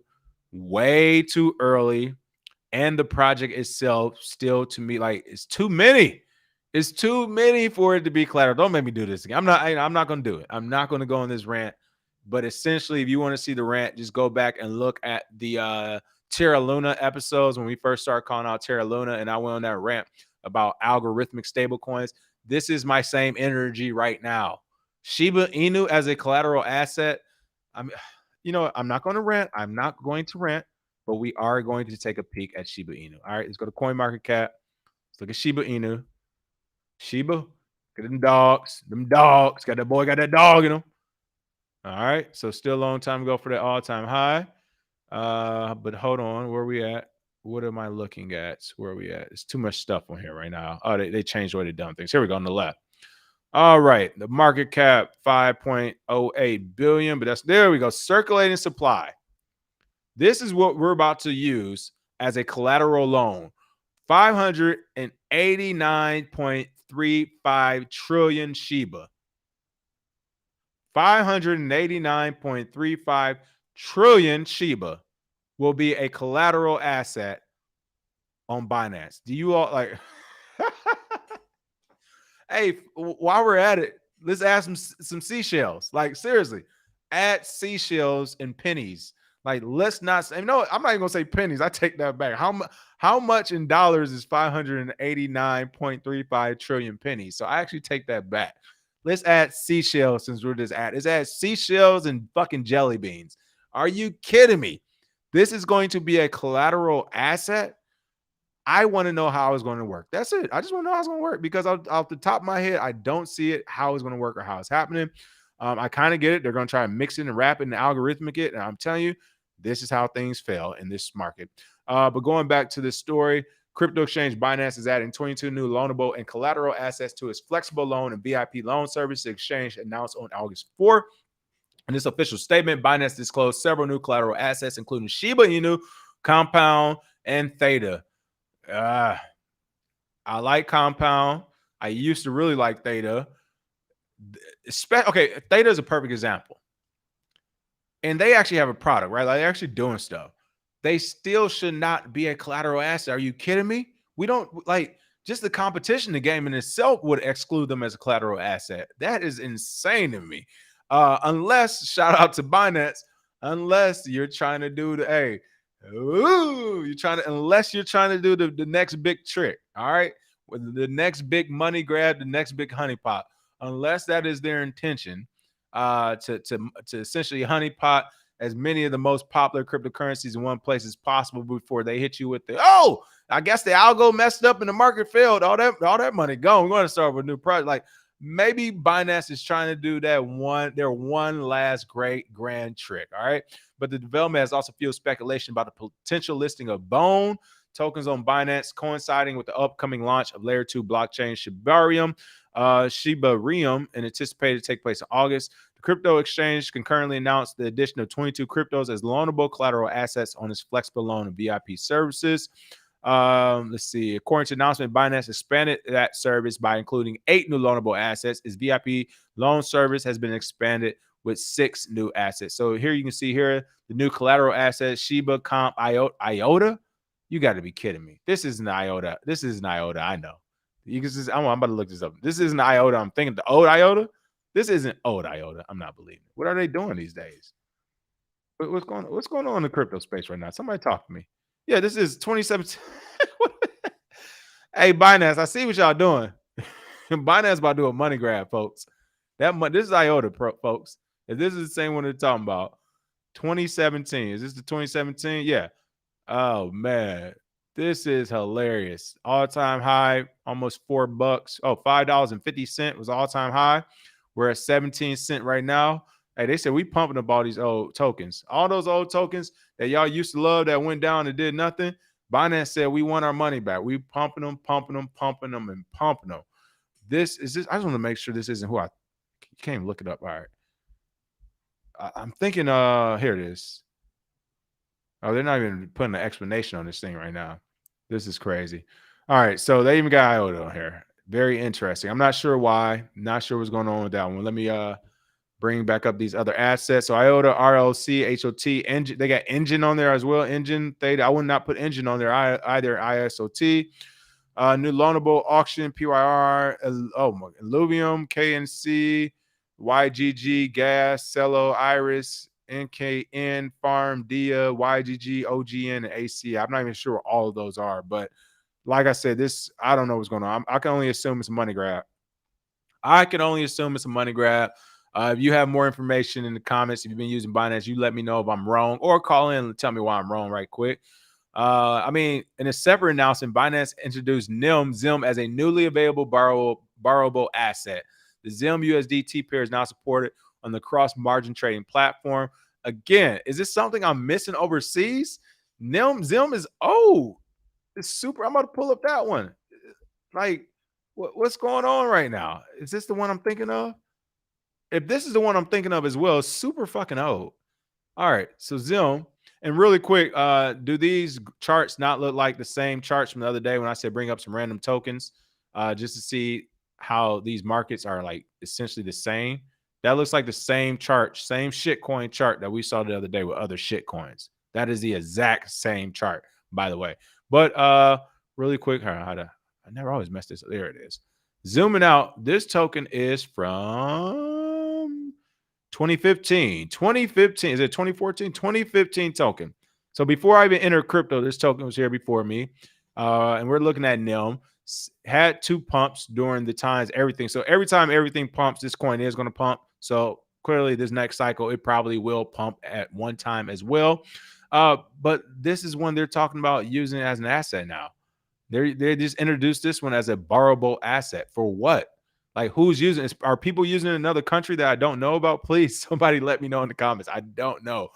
way too early, and the project itself still to me like it's too many. It's too many for it to be collateral. Don't make me do this again. I'm not going to do it. I'm not going to go on this rant. But essentially, if you want to see the rant, just go back and look at the Terra Luna episodes when we first started calling out Terra Luna, and I went on that rant about algorithmic stablecoins. This is my same energy right now. Shiba Inu as a collateral asset. I'm not going to rant. I'm not going to rant, but we are going to take a peek at Shiba Inu. All right, let's go to CoinMarketCap. Let's look at Shiba Inu. Shiba, look at them dogs. Got that dog in them. All right. So still a long time ago for that all-time high. But hold on. Where are we at? What am I looking at? Where are we at? It's too much stuff on here right now. Oh, they changed the way they've done things. Here we go on the left. All right. The market cap, 5.08 billion. But there we go. Circulating supply. This is what we're about to use as a collateral loan 589.35 trillion Shiba. 589.35 trillion Shiba will be a collateral asset on Binance. Do you all like? Hey, while we're at it, let's add some seashells. Like seriously, add seashells and pennies. Like let's not say no. I'm not even gonna say pennies. I take that back. How much in dollars is 589.35 trillion pennies? So I actually take that back. Let's add seashells since we're just at. Let's add seashells and fucking jelly beans. Are you kidding me? This is going to be a collateral asset. I want to know how it's going to work. That's it. I just want to know how it's going to work because off the top of my head, I don't see it, how it's going to work or how it's happening. I kind of get it. They're going to try and mix it and wrap it and algorithmic it. And I'm telling you, this is how things fail in this market. But going back to this story, crypto exchange Binance is adding 22 new loanable and collateral assets to its flexible loan and VIP loan service. The exchange announced on August 4th. In this official statement, Binance disclosed several new collateral assets, including Shiba Inu, Compound, and Theta. I like Compound. I used to really like Theta. Okay, Theta is a perfect example. And they actually have a product, right? Like they're actually doing stuff. They still should not be a collateral asset. Are you kidding me? We don't like just the competition, the game in itself would exclude them as a collateral asset. That is insane to me. Unless, shout out to Binance, unless you're trying to do the unless you're trying to do the next big trick, all right? With the next big money grab, the next big honeypot. Unless that is their intention, to essentially honeypot as many of the most popular cryptocurrencies in one place as possible before they hit you with the I guess the algo messed up and the market failed. All that money gone. We're going to start with a new project. Like maybe Binance is trying to do their one last great grand trick. All right. But the development has also fueled speculation about the potential listing of Bone tokens on Binance, coinciding with the upcoming launch of Layer 2 blockchain Shibarium, and anticipated to take place in August. The crypto exchange concurrently announced the addition of 22 cryptos as loanable collateral assets on its flexible loan and VIP services. Let's see. According to announcement, Binance expanded that service by including 8 new loanable assets. Its VIP loan service has been expanded with 6 new assets. So here you can see here the new collateral assets: Shiba, Comp, IOTA. You got to be kidding me. This is an IOTA. This is an IOTA. I know. You can just, I'm about to look this up. This isn't IOTA. I'm thinking the old IOTA. This isn't old IOTA. I'm not believing it. What are they doing these days? What's going on in the crypto space right now? Somebody talk to me. Yeah, this is 2017. Hey, Binance, I see what y'all doing. Binance about to do a money grab, folks. This is IOTA, folks. If this is the same one they're talking about, 2017. Is this the 2017? Yeah. Oh man, this is hilarious. All-time high, almost $4. Oh, $5.50 was all-time high. We're at 17 cents right now. Hey, they said we pumping up all these old tokens. All those old tokens that y'all used to love that went down and did nothing. Binance said we want our money back. We pumping them, and pumping them. This is this. I just want to make sure this isn't who I can't even look it up. All right. I'm thinking here it is. Oh, they're not even putting an explanation on this thing right now. This is crazy. All right, so they even got IOTA on here. Very interesting. I'm not sure why. Not sure what's going on with that one. Let me bring back up these other assets. So IOTA, RLC, HOT, Engine. They got Engine on there as well. Engine, Theta. I would not put Engine on there either. ISOT. New loanable auction, PYR. Illuvium, KNC, YGG, Gas, Cello, Iris, NKN, Farm, Dia, YGG, OGN, and AC. I'm not even sure what all of those are, but like I said, I don't know what's going on. I can only assume it's a money grab. If you have more information in the comments, if you've been using Binance, you let me know if I'm wrong or call in and tell me why I'm wrong right quick. In a separate announcement, Binance introduced ZIM as a newly available borrowable asset. The ZIM USDT pair is now supported on the cross-margin trading platform. Again, is this something I'm missing overseas? ZIM is it's super. I'm about to pull up that one. Like, what's going on right now? Is this the one I'm thinking of? If this is the one I'm thinking of as well, it's super fucking old. All right, so ZIM. And really quick, do these charts not look like the same charts from the other day when I said bring up some random tokens, just to see how these markets are like essentially the same? That looks like the same chart, same shitcoin chart that we saw the other day with other shitcoins. That is the exact same chart, by the way. But really quick, I never always mess this. There it is. Zooming out, this token is from 2015. 2015. Is it 2014? 2015 token. So before I even entered crypto, this token was here before me. And we're looking at NIM. Had two pumps during the times, everything. So every time everything pumps, this coin is going to pump. So clearly, this next cycle, it probably will pump at one time as well. But this is when they're talking about using it as an asset now. They just introduced this one as a borrowable asset. For what? Like, who's using it? Are people using it in another country that I don't know about? Please, somebody let me know in the comments. I don't know.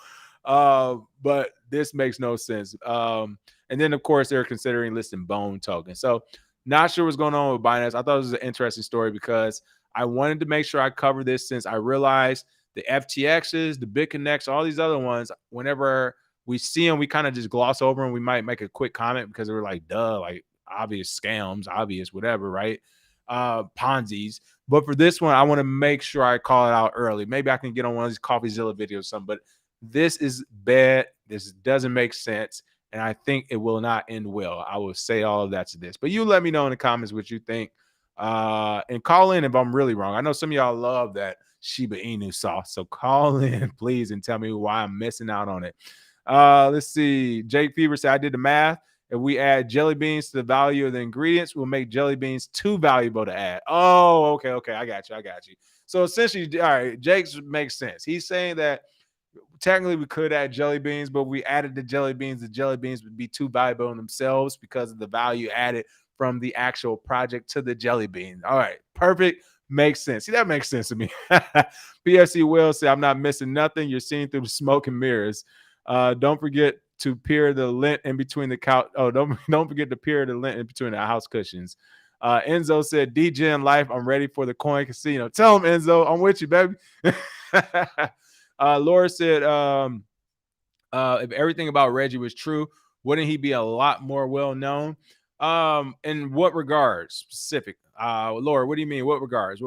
But this makes no sense. And then, of course, they're considering listing Bone token. So, not sure what's going on with Binance. I thought it was an interesting story because I wanted to make sure I cover this since I realized the FTXs, the BitConnects, all these other ones, whenever we see them, we kind of just gloss over them. We might make a quick comment because we're like, duh, like obvious scams, obvious whatever, right? Ponzi's. But for this one, I want to make sure I call it out early. Maybe I can get on one of these CoffeeZilla videos or something. But this is bad. This doesn't make sense. And I think it will not end well. I will say all of that to this. But you let me know in the comments what you think. And call in if I'm really wrong. I know some of y'all love that Shiba Inu sauce. So call in, please, and tell me why I'm missing out on it. Let's see. Jake Fever said, I did the math. If we add jelly beans to the value of the ingredients, we'll make jelly beans too valuable to add. Oh, okay. I got you. So essentially, all right, Jake's makes sense. He's saying that technically we could add jelly beans, but we added the jelly beans would be too valuable in themselves because of the value added from the actual project to the jelly bean. All right, perfect. Makes sense. See, that makes sense to me. PFC Will say, I'm not missing nothing. You're seeing through the smoke and mirrors. Don't forget to peer the lint in between the couch. Oh, don't forget to peer the lint in between the house cushions. Enzo said, DJ in life, I'm ready for the coin casino. Tell him, Enzo, I'm with you, baby. Laura said, if everything about Reggie was true, wouldn't he be a lot more well known? In what regards specific? Laura, what do you mean? What regards?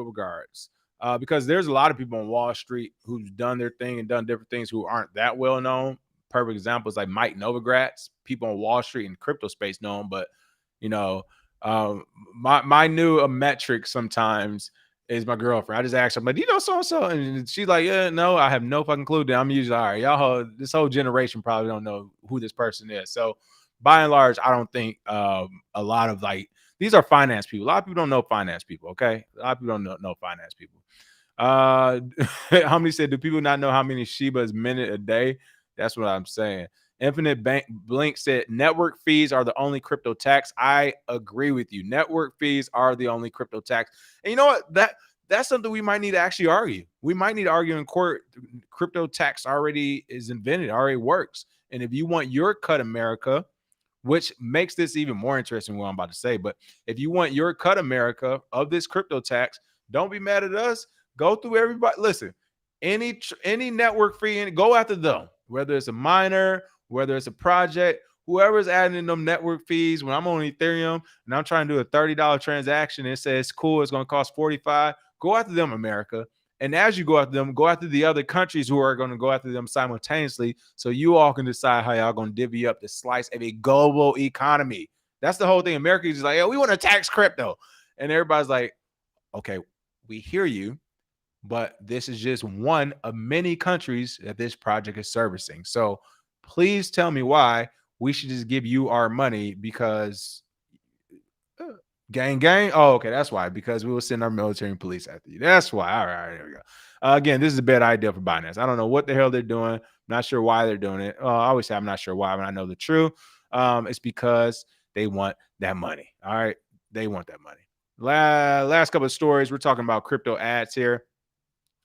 Because there's a lot of people on Wall Street who've done their thing and done different things who aren't that well known. Perfect examples like Mike Novogratz. People on Wall Street and crypto space know him, but my new metric sometimes is my girlfriend. I just asked her, but so and so, and she's like, yeah, no, I have no fucking clue. I'm usually all right. This whole generation probably don't know who this person is. So by and large, I don't think a lot of these are finance people. A lot of people don't know finance people. Okay, a lot of people don't know finance people. How many said, do people not know how many Shiba is minute a day? That's what I'm saying. Infinite Blink said, network fees are the only crypto tax. I agree with you. Network fees are the only crypto tax. And you know what? That's something we might need to actually argue. We might need to argue in court. Crypto tax already is invented, already works. And if you want your cut, America, which makes this even more interesting, what I'm about to say, but if you want your cut, America, of this crypto tax, don't be mad at us. Go through everybody. Listen, any network fee, and go after them, whether it's a miner, whether it's a project, whoever's adding in them network fees. When I'm on Ethereum and I'm trying to do a $30 transaction, and it says, cool, it's going to cost $45. Go after them, America. And as you go after them, go after the other countries who are going to go after them simultaneously, so you all can decide how y'all going to divvy up the slice of a global economy. That's the whole thing. America is just like, we want to tax crypto. And everybody's like, okay, we hear you, but this is just one of many countries that this project is servicing. So please tell me why we should just give you our money because gang. Oh, okay. That's why, because we will send our military and police after you. That's why. All right, there we go. Again, this is a bad idea for Binance. I don't know what the hell they're doing. I'm not sure why they're doing it. I always say I'm not sure why, but I know the truth. It's because they want that money. All right. They want that money. Last couple of stories. We're talking about crypto ads here.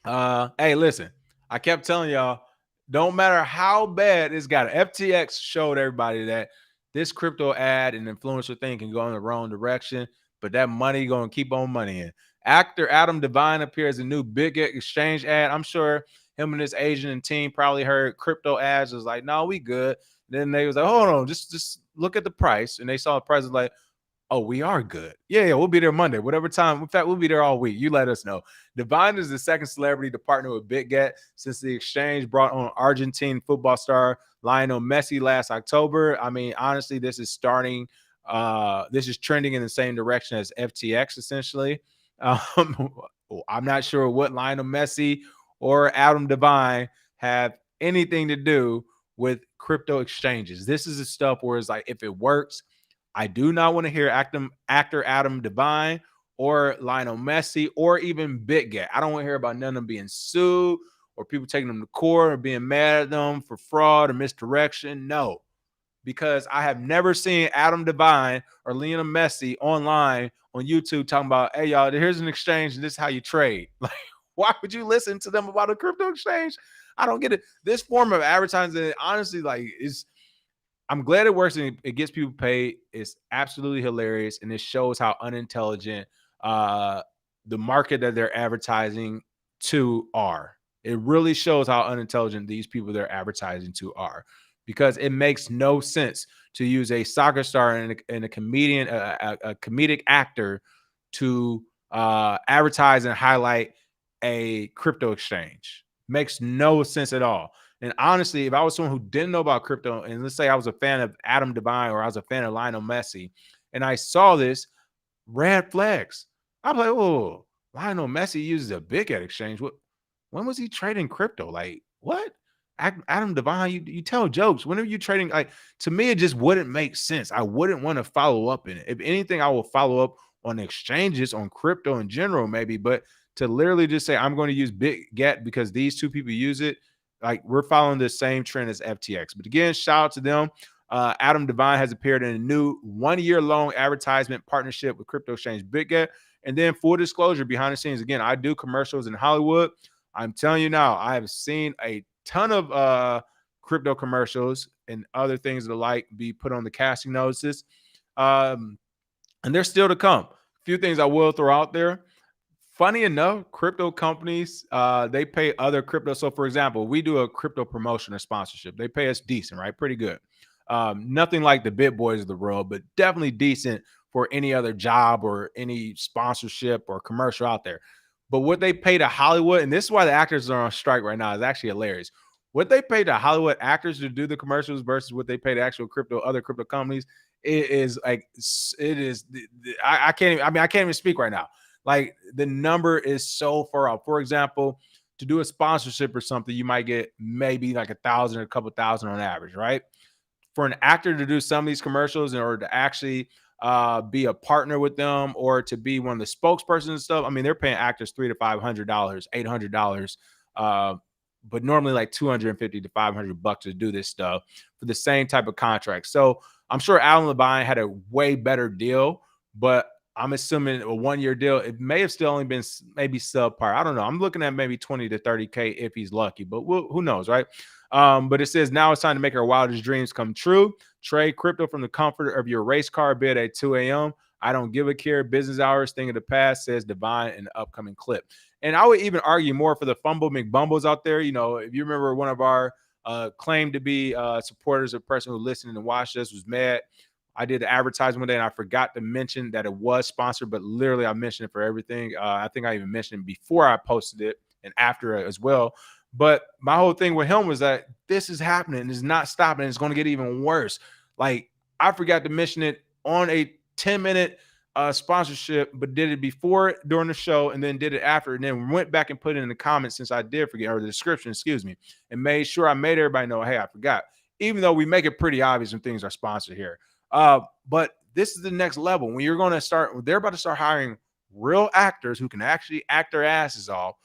Hey, listen, I kept telling y'all, don't matter how bad it's got. FTX showed everybody that this crypto ad and influencer thing can go in the wrong direction, but that money going to keep on moneying. Actor Adam Devine appears in new big exchange ad. I'm sure him and his agent and team probably heard crypto ads. Was like, no, we good. Then they was like, hold on, just look at the price. And they saw the price was like, oh, we are good. Yeah, we'll be there Monday, whatever time. In fact, we'll be there all week. You let us know. Divine is the second celebrity to partner with BitGet since the exchange brought on Argentine football star Lionel Messi last October. I mean, honestly, this is starting. This is trending in the same direction as FTX, essentially. Um, I'm not sure what Lionel Messi or Adam Devine have anything to do with crypto exchanges. This is the stuff where it's like, if it works, I do not want to hear actor Adam Devine or Lionel Messi or even BitGet. I don't want to hear about none of them being sued or people taking them to court or being mad at them for fraud or misdirection. No, because I have never seen Adam Devine or Lionel Messi online on YouTube talking about, hey, y'all, here's an exchange and this is how you trade. Like, why would you listen to them about a crypto exchange? I don't get it. This form of advertising, honestly, like, is I'm glad it works and it gets people paid. It's absolutely hilarious, and it shows how unintelligent the market that they're advertising to are. It really shows how unintelligent these people they're advertising to are, because it makes no sense to use a soccer star and a comedian, a comedic actor, to advertise and highlight a crypto exchange. Makes no sense at all. And honestly, if I was someone who didn't know about crypto, and let's say I was a fan of Adam Devine or I was a fan of Lionel Messi, and I saw this, red flags. I'm like, oh, Lionel Messi uses a big at exchange. When was he trading crypto? Like, what? Adam Devine, you tell jokes. Whenever you trading, like, to me, it just wouldn't make sense. I wouldn't want to follow up in it. If anything, I will follow up on exchanges, on crypto in general, maybe. But to literally just say I'm going to use BitGet because these two people use it, like, we're following the same trend as FTX. But again, shout out to them. Adam Devine has appeared in a new 1-year-long advertisement partnership with crypto exchange BitGet. And then, full disclosure, behind the scenes, again, I do commercials in Hollywood. I'm telling you now, I have seen a ton of crypto commercials and other things of the like be put on the casting notices. And they're still to come. A few things I will throw out there. Funny enough, crypto companies, they pay other crypto. So, for example, we do a crypto promotion or sponsorship. They pay us decent, right? Pretty good. Nothing like the bit boys of the world, but definitely decent for any other job or any sponsorship or commercial out there. But what they pay to Hollywood, and this is why the actors are on strike right now, is actually hilarious. What they pay to Hollywood actors to do the commercials versus what they pay to actual other crypto companies, it is like, it is. I can't even, I mean, I can't even speak right now. Like, the number is so far out. For example, to do a sponsorship or something, you might get maybe like 1,000 or a couple thousand on average, right? For an actor to do some of these commercials in order to actually be a partner with them or to be one of the spokespersons and stuff, I mean, they're paying actors $300 to $500, $800, but normally like $250 to $500 to do this stuff for the same type of contract. So I'm sure Alan Levine had a way better deal, but I'm assuming a 1-year deal, it may have still only been maybe subpar. I don't know. I'm looking at maybe 20 to 30K if he's lucky, but who knows, right? But it says now it's time to make our wildest dreams come true. Trade crypto from the comfort of your race car bed at 2 a.m. I don't give a care. Business hours, thing of the past, says Divine in the upcoming clip. And I would even argue more for the Fumble McBumbles out there. You know, if you remember, one of our claimed to be supporters, a person who listened and watched us, was mad. I did the advertisement one day and I forgot to mention that it was sponsored, but literally I mentioned it for everything. I think I even mentioned it before I posted it and after it as well. But my whole thing with him was that this is happening. It's not stopping. It's going to get even worse. Like, I forgot to mention it on a 10-minute sponsorship, but did it before during the show and then did it after, and then went back and put it in the comments since I did forget, or the description, excuse me, and made sure I made everybody know, hey, I forgot. Even though we make it pretty obvious when things are sponsored here. But this is the next level. When you're going to start, they're about to start hiring real actors who can actually act their asses off,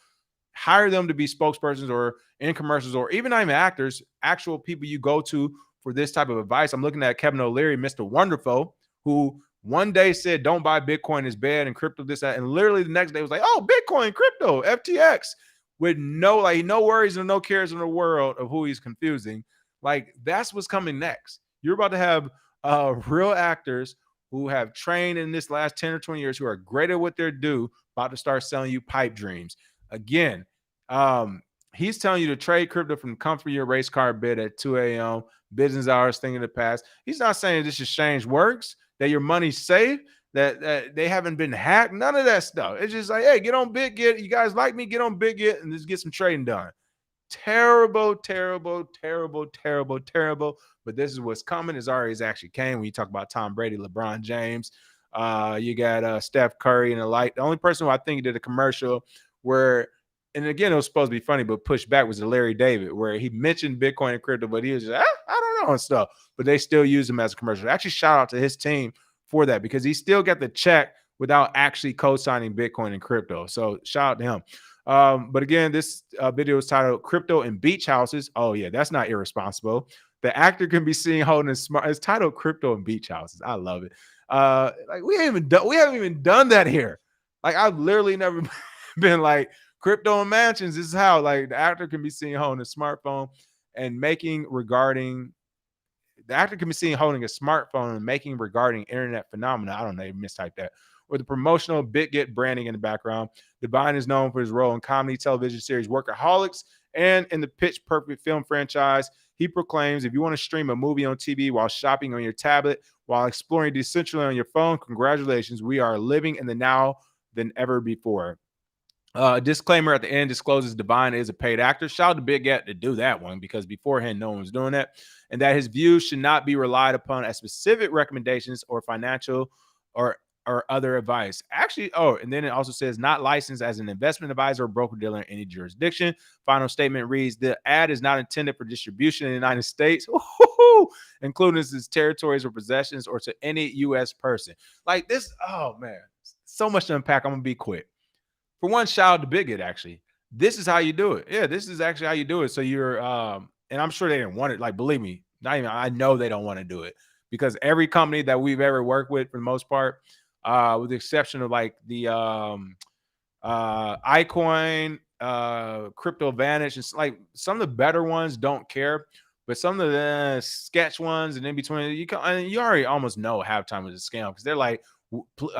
hire them to be spokespersons or in commercials, or even not even actors, actual people you go to for this type of advice. I'm looking at Kevin O'Leary, Mr. Wonderful, who one day said, don't buy Bitcoin, is bad, and crypto this, that. And literally the next day was like, oh, Bitcoin, crypto, FTX, with no worries and no cares in the world of who he's confusing. Like, that's what's coming next. You're about to have real actors who have trained in this last 10 or 20 years, who are great at what they do, about to start selling you pipe dreams. Again, He's telling you to trade crypto from the comfort of your race car bed at 2 a.m. business hours, thing of the past. He's not saying this exchange works, that your money's safe, that they haven't been hacked. None of that stuff. It's just like, hey, get on BitGet. You guys like me? Get on BitGet and just get some trading done. Terrible, terrible, terrible, terrible, terrible. But this is what's coming. It's already actually came when you talk about Tom Brady, LeBron James. You got Steph Curry and the like. The only person who I think did a commercial where, and again, it was supposed to be funny, but pushed back was the Larry David, where he mentioned Bitcoin and crypto, but he was just, I don't know and stuff. But they still use him as a commercial. Actually, shout out to his team for that because he still got the check without actually co-signing Bitcoin and crypto. So shout out to him. But again, this video is titled "Crypto and Beach Houses." Oh yeah, that's not irresponsible. The actor can be seen holding a smart. It's titled "Crypto and Beach Houses." I love it. Like we haven't even done that here. Like I've literally never been like crypto and mansions. This is how like the actor can be seen holding a smartphone and making regarding. The actor can be seen holding a smartphone and making regarding internet phenomena. I don't know, mistyped that. With the promotional BitGet branding in the background. Devine is known for his role in comedy television series Workaholics and in the Pitch Perfect film franchise. He proclaims if you want to stream a movie on TV while shopping on your tablet, while exploring decentrally on your phone, congratulations. We are living in the now than ever before. Disclaimer at the end discloses Divine is a paid actor. Shout out to Big Get to do that one because beforehand no one was doing that, and that his views should not be relied upon as specific recommendations or financial or other advice. Actually, and then it also says not licensed as an investment advisor or broker dealer in any jurisdiction. Final statement reads: the ad is not intended for distribution in the United States, including its territories or possessions, or to any U.S. person. Like this, oh man, so much to unpack. I'm gonna be quick. For one, shout out to Bigot, actually. This is how you do it. Yeah, this is actually how you do it. So you're and I'm sure they didn't want it. Like, believe me, not even I know they don't want to do it because every company that we've ever worked with, for the most part, with the exception of like the iCoin, Crypto Vantage, and like some of the better ones don't care, but some of the sketch ones and in between, you already almost know halftime is a scam because they're like,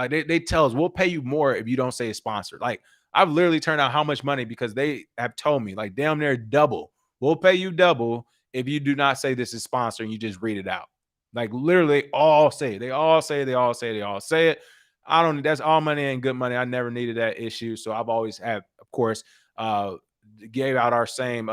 they tell us we'll pay you more if you don't say it's sponsored. Like I've literally turned out how much money because they have told me like damn near double. We'll pay you double if you do not say this is sponsored and you just read it out. Like literally all say it. They all say it. They all say it. They all say it. I don't. That's all money ain't good money. I never needed that issue, so I've always had, of course, gave out our same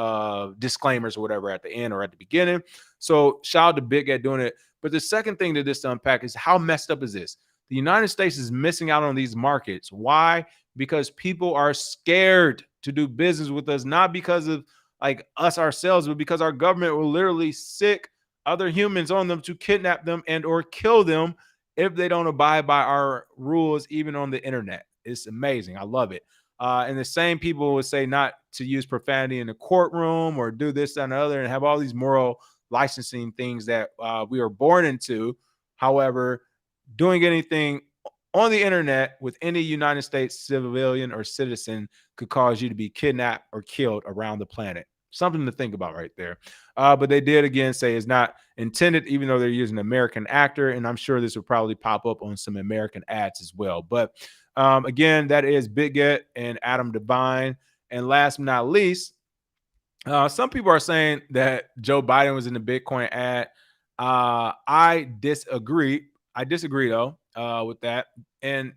disclaimers or whatever at the end or at the beginning. So shout out to Big at doing it. But the second thing to this to unpack is how messed up is this? The United States is missing out on these markets. Why? Because people are scared to do business with us, not because of like us ourselves, but because our government will literally sick other humans on them to kidnap them and or kill them if they don't abide by our rules, even on the internet. It's amazing. I love it. And the same people would say not to use profanity in the courtroom or do this and the other and have all these moral licensing things that we are born into. However, doing anything on the internet with any United States civilian or citizen could cause you to be kidnapped or killed around the planet. Something to think about right there. But they did again say it's not intended, even though they're using an American actor. And I'm sure this will probably pop up on some American ads as well. But again, that is Bitget and Adam Devine. And last but not least, some people are saying that Joe Biden was in the Bitcoin ad. I disagree. I disagree though with that. And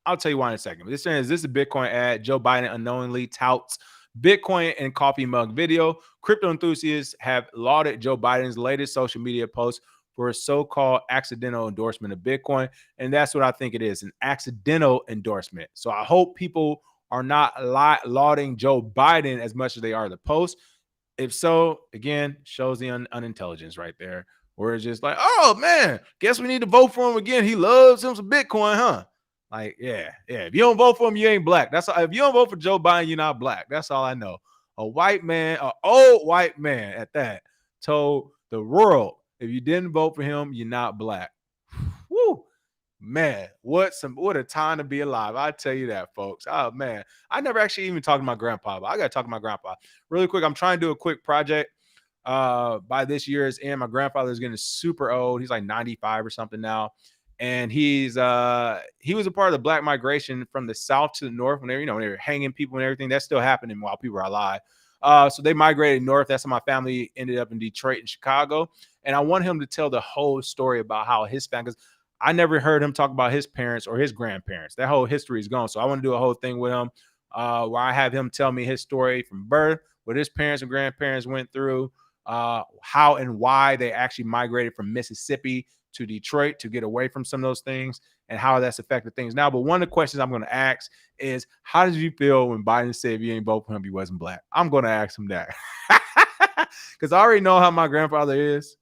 I'll tell you why in a second. But this is a Bitcoin ad. Joe Biden unknowingly touts Bitcoin and coffee mug video. Crypto enthusiasts have lauded Joe Biden's latest social media post for a so-called accidental endorsement of Bitcoin. And that's what I think it is, an accidental endorsement. So I hope people are not lauding Joe Biden as much as they are the post. If so, again, shows the unintelligence right there. Where it's just like, oh man, guess we need to vote for him again. He loves him some Bitcoin, huh? Like, yeah. If you don't vote for him, you ain't black. That's all. If you don't vote for Joe Biden, you're not black. That's all I know. A white man, an old white man at that, told the world, if you didn't vote for him, you're not black. Woo. Man, what a time to be alive. I tell you that, folks. Oh man. I never actually even talked to my grandpa, but I gotta talk to my grandpa. Really quick, I'm trying to do a quick project. By this year's end, my grandfather's getting super old. He's like 95 or something now. And he was a part of the black migration from the south to the north when they were hanging people and everything. That's still happening while people are alive. So they migrated north. That's how my family ended up in Detroit and Chicago. And I want him to tell the whole story about how his family, because I never heard him talk about his parents or his grandparents. That whole history is gone. So I want to do a whole thing with him where I have him tell me his story from birth, what his parents and grandparents went through, how and why they actually migrated from Mississippi to Detroit to get away from some of those things and how that's affected things now. But one of the questions I'm going to ask is, how did you feel when Biden said if you ain't vote for him, you wasn't black? I'm going to ask him that because I already know how my grandfather is.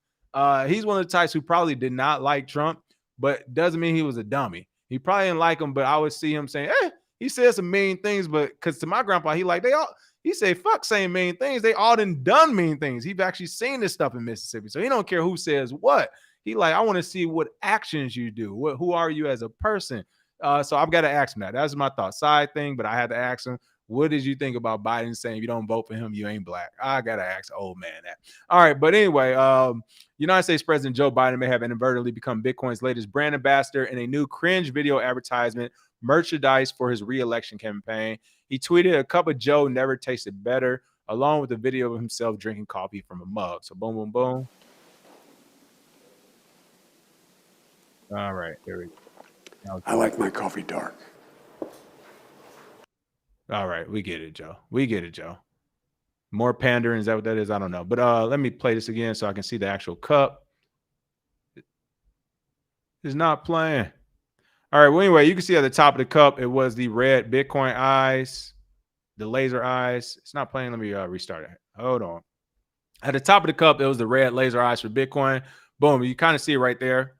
He's one of the types who probably did not like Trump, but doesn't mean he was a dummy. He probably didn't like him, but I would see him saying, he said some mean things, but because to my grandpa, he said, fuck saying mean things. They all done mean things. He's actually seen this stuff in Mississippi. So he don't care who says what. He like, I want to see what actions you do. Who are you as a person? So I've got to ask him that. That's my thought. Side thing, but I had to ask him, what did you think about Biden saying if you don't vote for him, you ain't black? I got to ask old man that. All right. But anyway, United States President Joe Biden may have inadvertently become Bitcoin's latest brand ambassador in a new cringe video advertisement merchandise for his re-election campaign. He tweeted, "A cup of Joe never tasted better," along with a video of himself drinking coffee from a mug. So boom, boom, boom. All right, there we go. I like my coffee dark. All right, we get it, Joe. We get it, Joe. More pandering, is that what that is? I don't know. But let me play this again so I can see the actual cup. It's not playing. All right, well, anyway, you can see at the top of the cup, it was the red Bitcoin eyes, the laser eyes. It's not playing. Let me restart it. Hold on. At the top of the cup, it was the red laser eyes for Bitcoin. Boom, you kind of see it right there.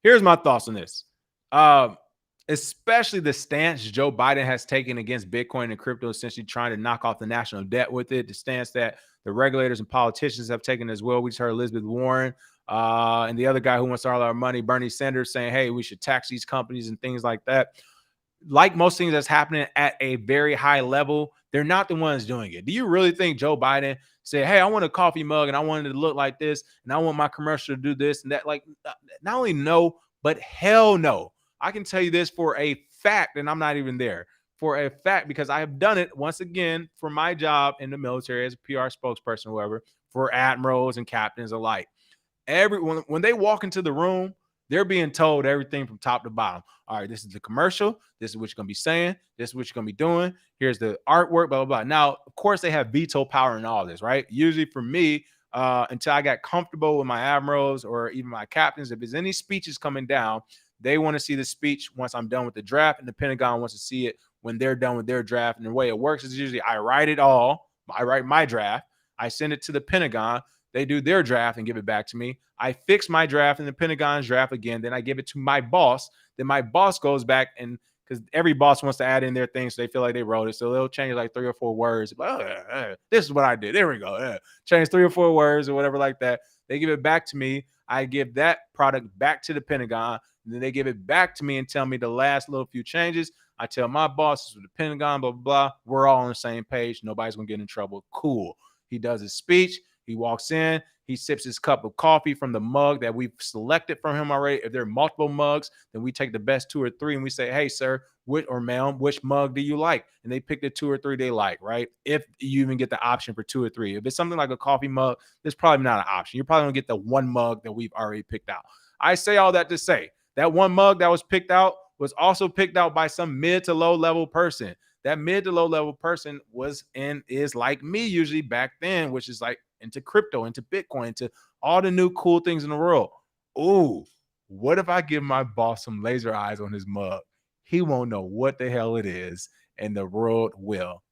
Here's my thoughts on this. Especially the stance Joe Biden has taken against Bitcoin and crypto, essentially trying to knock off the national debt with it. The stance that the regulators and politicians have taken as well. We just heard Elizabeth Warren and the other guy who wants all our money, Bernie Sanders, saying, hey, we should tax these companies and things like that. Like most things that's happening at a very high level, they're not the ones doing it. Do you really think Joe Biden said, hey, I want a coffee mug and I want it to look like this and I want my commercial to do this and that? Like, not only no, but hell no. I can tell you this for a fact, and I'm not even there, for a fact, because I have done it once again for my job in the military as a PR spokesperson, whoever, for admirals and captains alike. When they walk into the room, they're being told everything from top to bottom. All right, this is the commercial. This is what you're going to be saying. This is what you're going to be doing. Here's the artwork, blah, blah, blah. Now, of course, they have veto power in all this, right? Usually for me, until I got comfortable with my admirals or even my captains, if there's any speeches coming down, they want to see the speech once I'm done with the draft, and the Pentagon wants to see it when they're done with their draft. And the way it works is usually I write it all. I write my draft. I send it to the Pentagon. They do their draft and give it back to me. I fix my draft in the Pentagon's draft again. Then I give it to my boss. Then my boss goes back and because every boss wants to add in their thing so they feel like they wrote it. So they'll change like 3 or 4 words. This is what I did. There we go. Change 3 or 4 words or whatever like that. They give it back to me. I give that product back to the Pentagon. And then they give it back to me and tell me the last little few changes. I tell my bosses with the Pentagon, blah, blah, blah. We're all on the same page. Nobody's going to get in trouble. Cool. He does his speech. He walks in. He sips his cup of coffee from the mug that we've selected from him already. If there are multiple mugs, then we take the best 2 or 3 and we say, hey, sir, or ma'am, which mug do you like? And they pick the 2 or 3 they like, right? If you even get the option for 2 or 3. If it's something like a coffee mug, there's probably not an option. You're probably going to get the 1 mug that we've already picked out. I say all that to say that 1 mug that was picked out was also picked out by some mid to low level person. That mid to low level person was and is like me usually back then, which is like into crypto, into Bitcoin, into all the new cool things in the world. Ooh, what if I give my boss some laser eyes on his mug? He won't know what the hell it is, and the world will.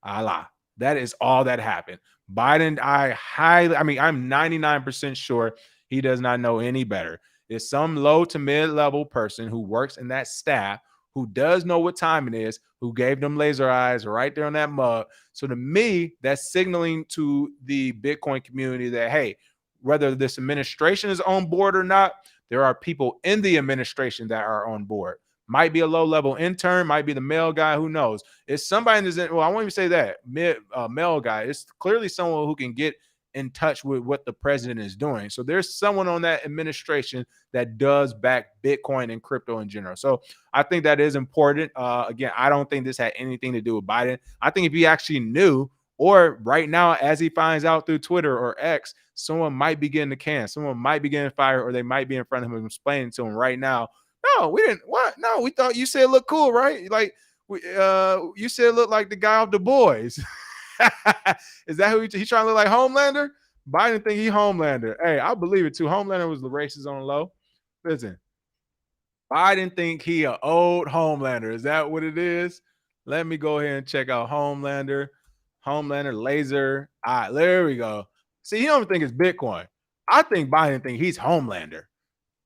Allah. That is all that happened. Biden, I'm 99% sure he does not know any better. It's some low to mid-level person who works in that staff who does know what time it is, who gave them laser eyes right there on that mug. So to me, that's signaling to the Bitcoin community that, hey, whether this administration is on board or not, there are people in the administration that are on board. Might be a low-level intern, might be the mail guy, who knows? It's somebody in this, well, I won't even say that, mail guy. It's clearly someone who can get in touch with what the president is doing. So there's someone on that administration that does back Bitcoin and crypto in general. So I think that is important. Again, I don't think this had anything to do with Biden. I think if he actually knew Or right now, as he finds out through Twitter or X, someone might be getting the can, someone might be getting fired, or they might be in front of him and explaining to him right now, no, we didn't. What? No, we thought you said it looked cool, right? Like you said it looked like the guy off the boys. Is that who he trying to look like Homelander? Biden think he Homelander. Hey, I believe it too. Homelander was the racist on the low. Listen, Biden think he an old Homelander. Is that what it is? Let me go ahead and check out Homelander. Homelander laser. All right, there we go. See, he don't think it's Bitcoin. I think Biden think he's Homelander.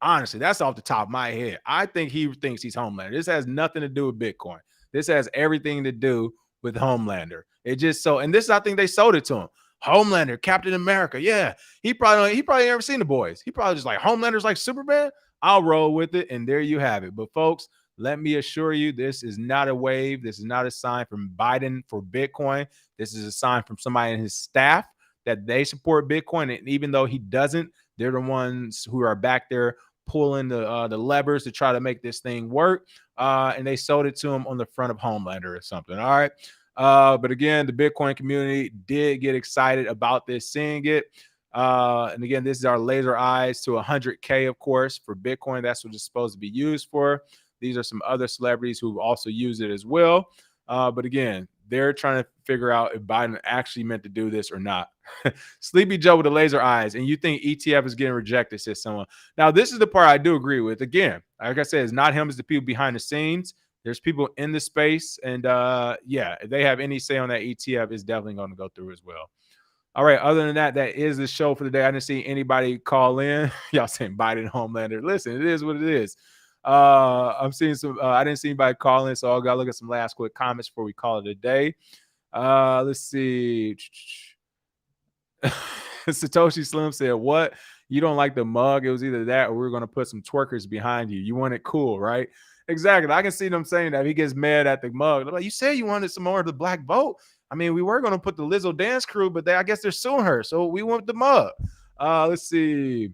Honestly, that's off the top of my head. I think he thinks he's Homelander. This has nothing to do with Bitcoin. This has everything to do with Homelander. It just so, and this I think they sold it to him. Homelander, Captain America. Yeah, he probably never seen the boys. He probably just like Homelander's like Superman. I'll roll with it, and there you have it. But folks, let me assure you, this is not a wave. This is not a sign from Biden for Bitcoin. This is a sign from somebody in his staff that they support Bitcoin, and even though he doesn't, they're the ones who are back there pulling the levers to try to make this thing work. And they sold it to him on the front of Homelander or something. All right. But again, the Bitcoin community did get excited about this, seeing it. And again, this is our laser eyes to 100K, of course, for Bitcoin. That's what it's supposed to be used for. These are some other celebrities who also use it as well. But again, they're trying to figure out if Biden actually meant to do this or not. Sleepy Joe with the laser eyes, and you think ETF is getting rejected, says someone. Now, this is the part I do agree with. Again, like I said, it's not him, it's the people behind the scenes. There's people in the space, and yeah, if they have any say on that ETF, it's definitely going to go through as well. All right, other than that, that is the show for the day. I didn't see anybody call in. Y'all saying Biden Homelander. Listen, it is what it is. I'm seeing some, I didn't see anybody call in, so I'll go look at some last quick comments before we call it a day. Let's see. Satoshi Slim said, "What? You don't like the mug? It was either that or we are going to put some twerkers behind you. You want it cool, right?" Exactly. I can see them saying that. He gets mad at the mug. I'm like, you said you wanted some more of the black vote. I mean, we were going to put the Lizzo dance crew, but I guess they're suing her. So we want the mug. Let's see.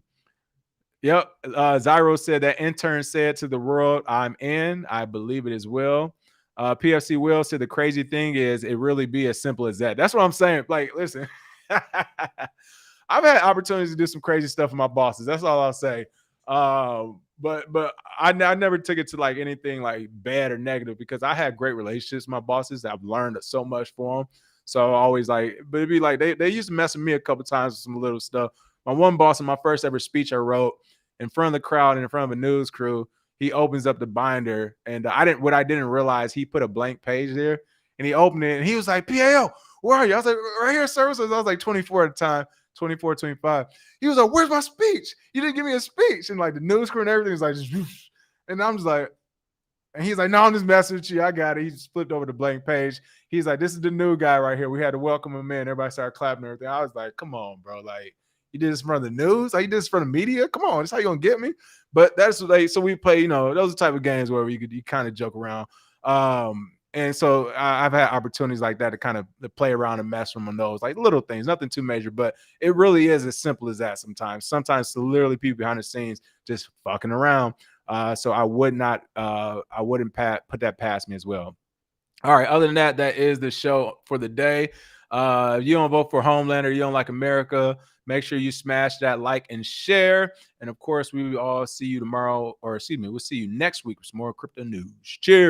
Yep. Zyro said that intern said to the world, I'm in. I believe it as well. PFC Will said the crazy thing is it really be as simple as that. That's what I'm saying. Like, listen. I've had opportunities to do some crazy stuff with my bosses. That's all I'll say. But I never took it to like anything like bad or negative because I had great relationships with my bosses. I've learned so much from them. So I always like, but it'd be like they used to mess with me a couple times with some little stuff. My one boss in my first ever speech I wrote in front of the crowd and in front of a news crew, he opens up the binder and I didn't realize he put a blank page there and he opened it and he was like, PAO, where are you? I was like, right here, services. I was like 24 at the time, 24, 25. He was like, where's my speech? You didn't give me a speech. And like the news crew and everything was like, just, and I'm just like, and he's like, no, I'm just messing with you. I got it. He just flipped over the blank page. He's like, this is the new guy right here. We had to welcome him in. Everybody started clapping and everything. I was like, come on, bro. Like, you did this in front of the news? Like, you did this in front of media? Come on. That's how you going to get me? But that's what so we play, those are the type of games where you kind of joke around. And so I've had opportunities like that to kind of play around and mess from those, like little things, nothing too major, but it really is as simple as that sometimes. Sometimes it's literally people behind the scenes just fucking around. So I wouldn't put that past me as well. All right. Other than that, that is the show for the day. If you don't vote for Homelander, you don't like America, make sure you smash that like and share. And of course, we will all see you tomorrow, or excuse me, we'll see you next week with some more crypto news. Cheers.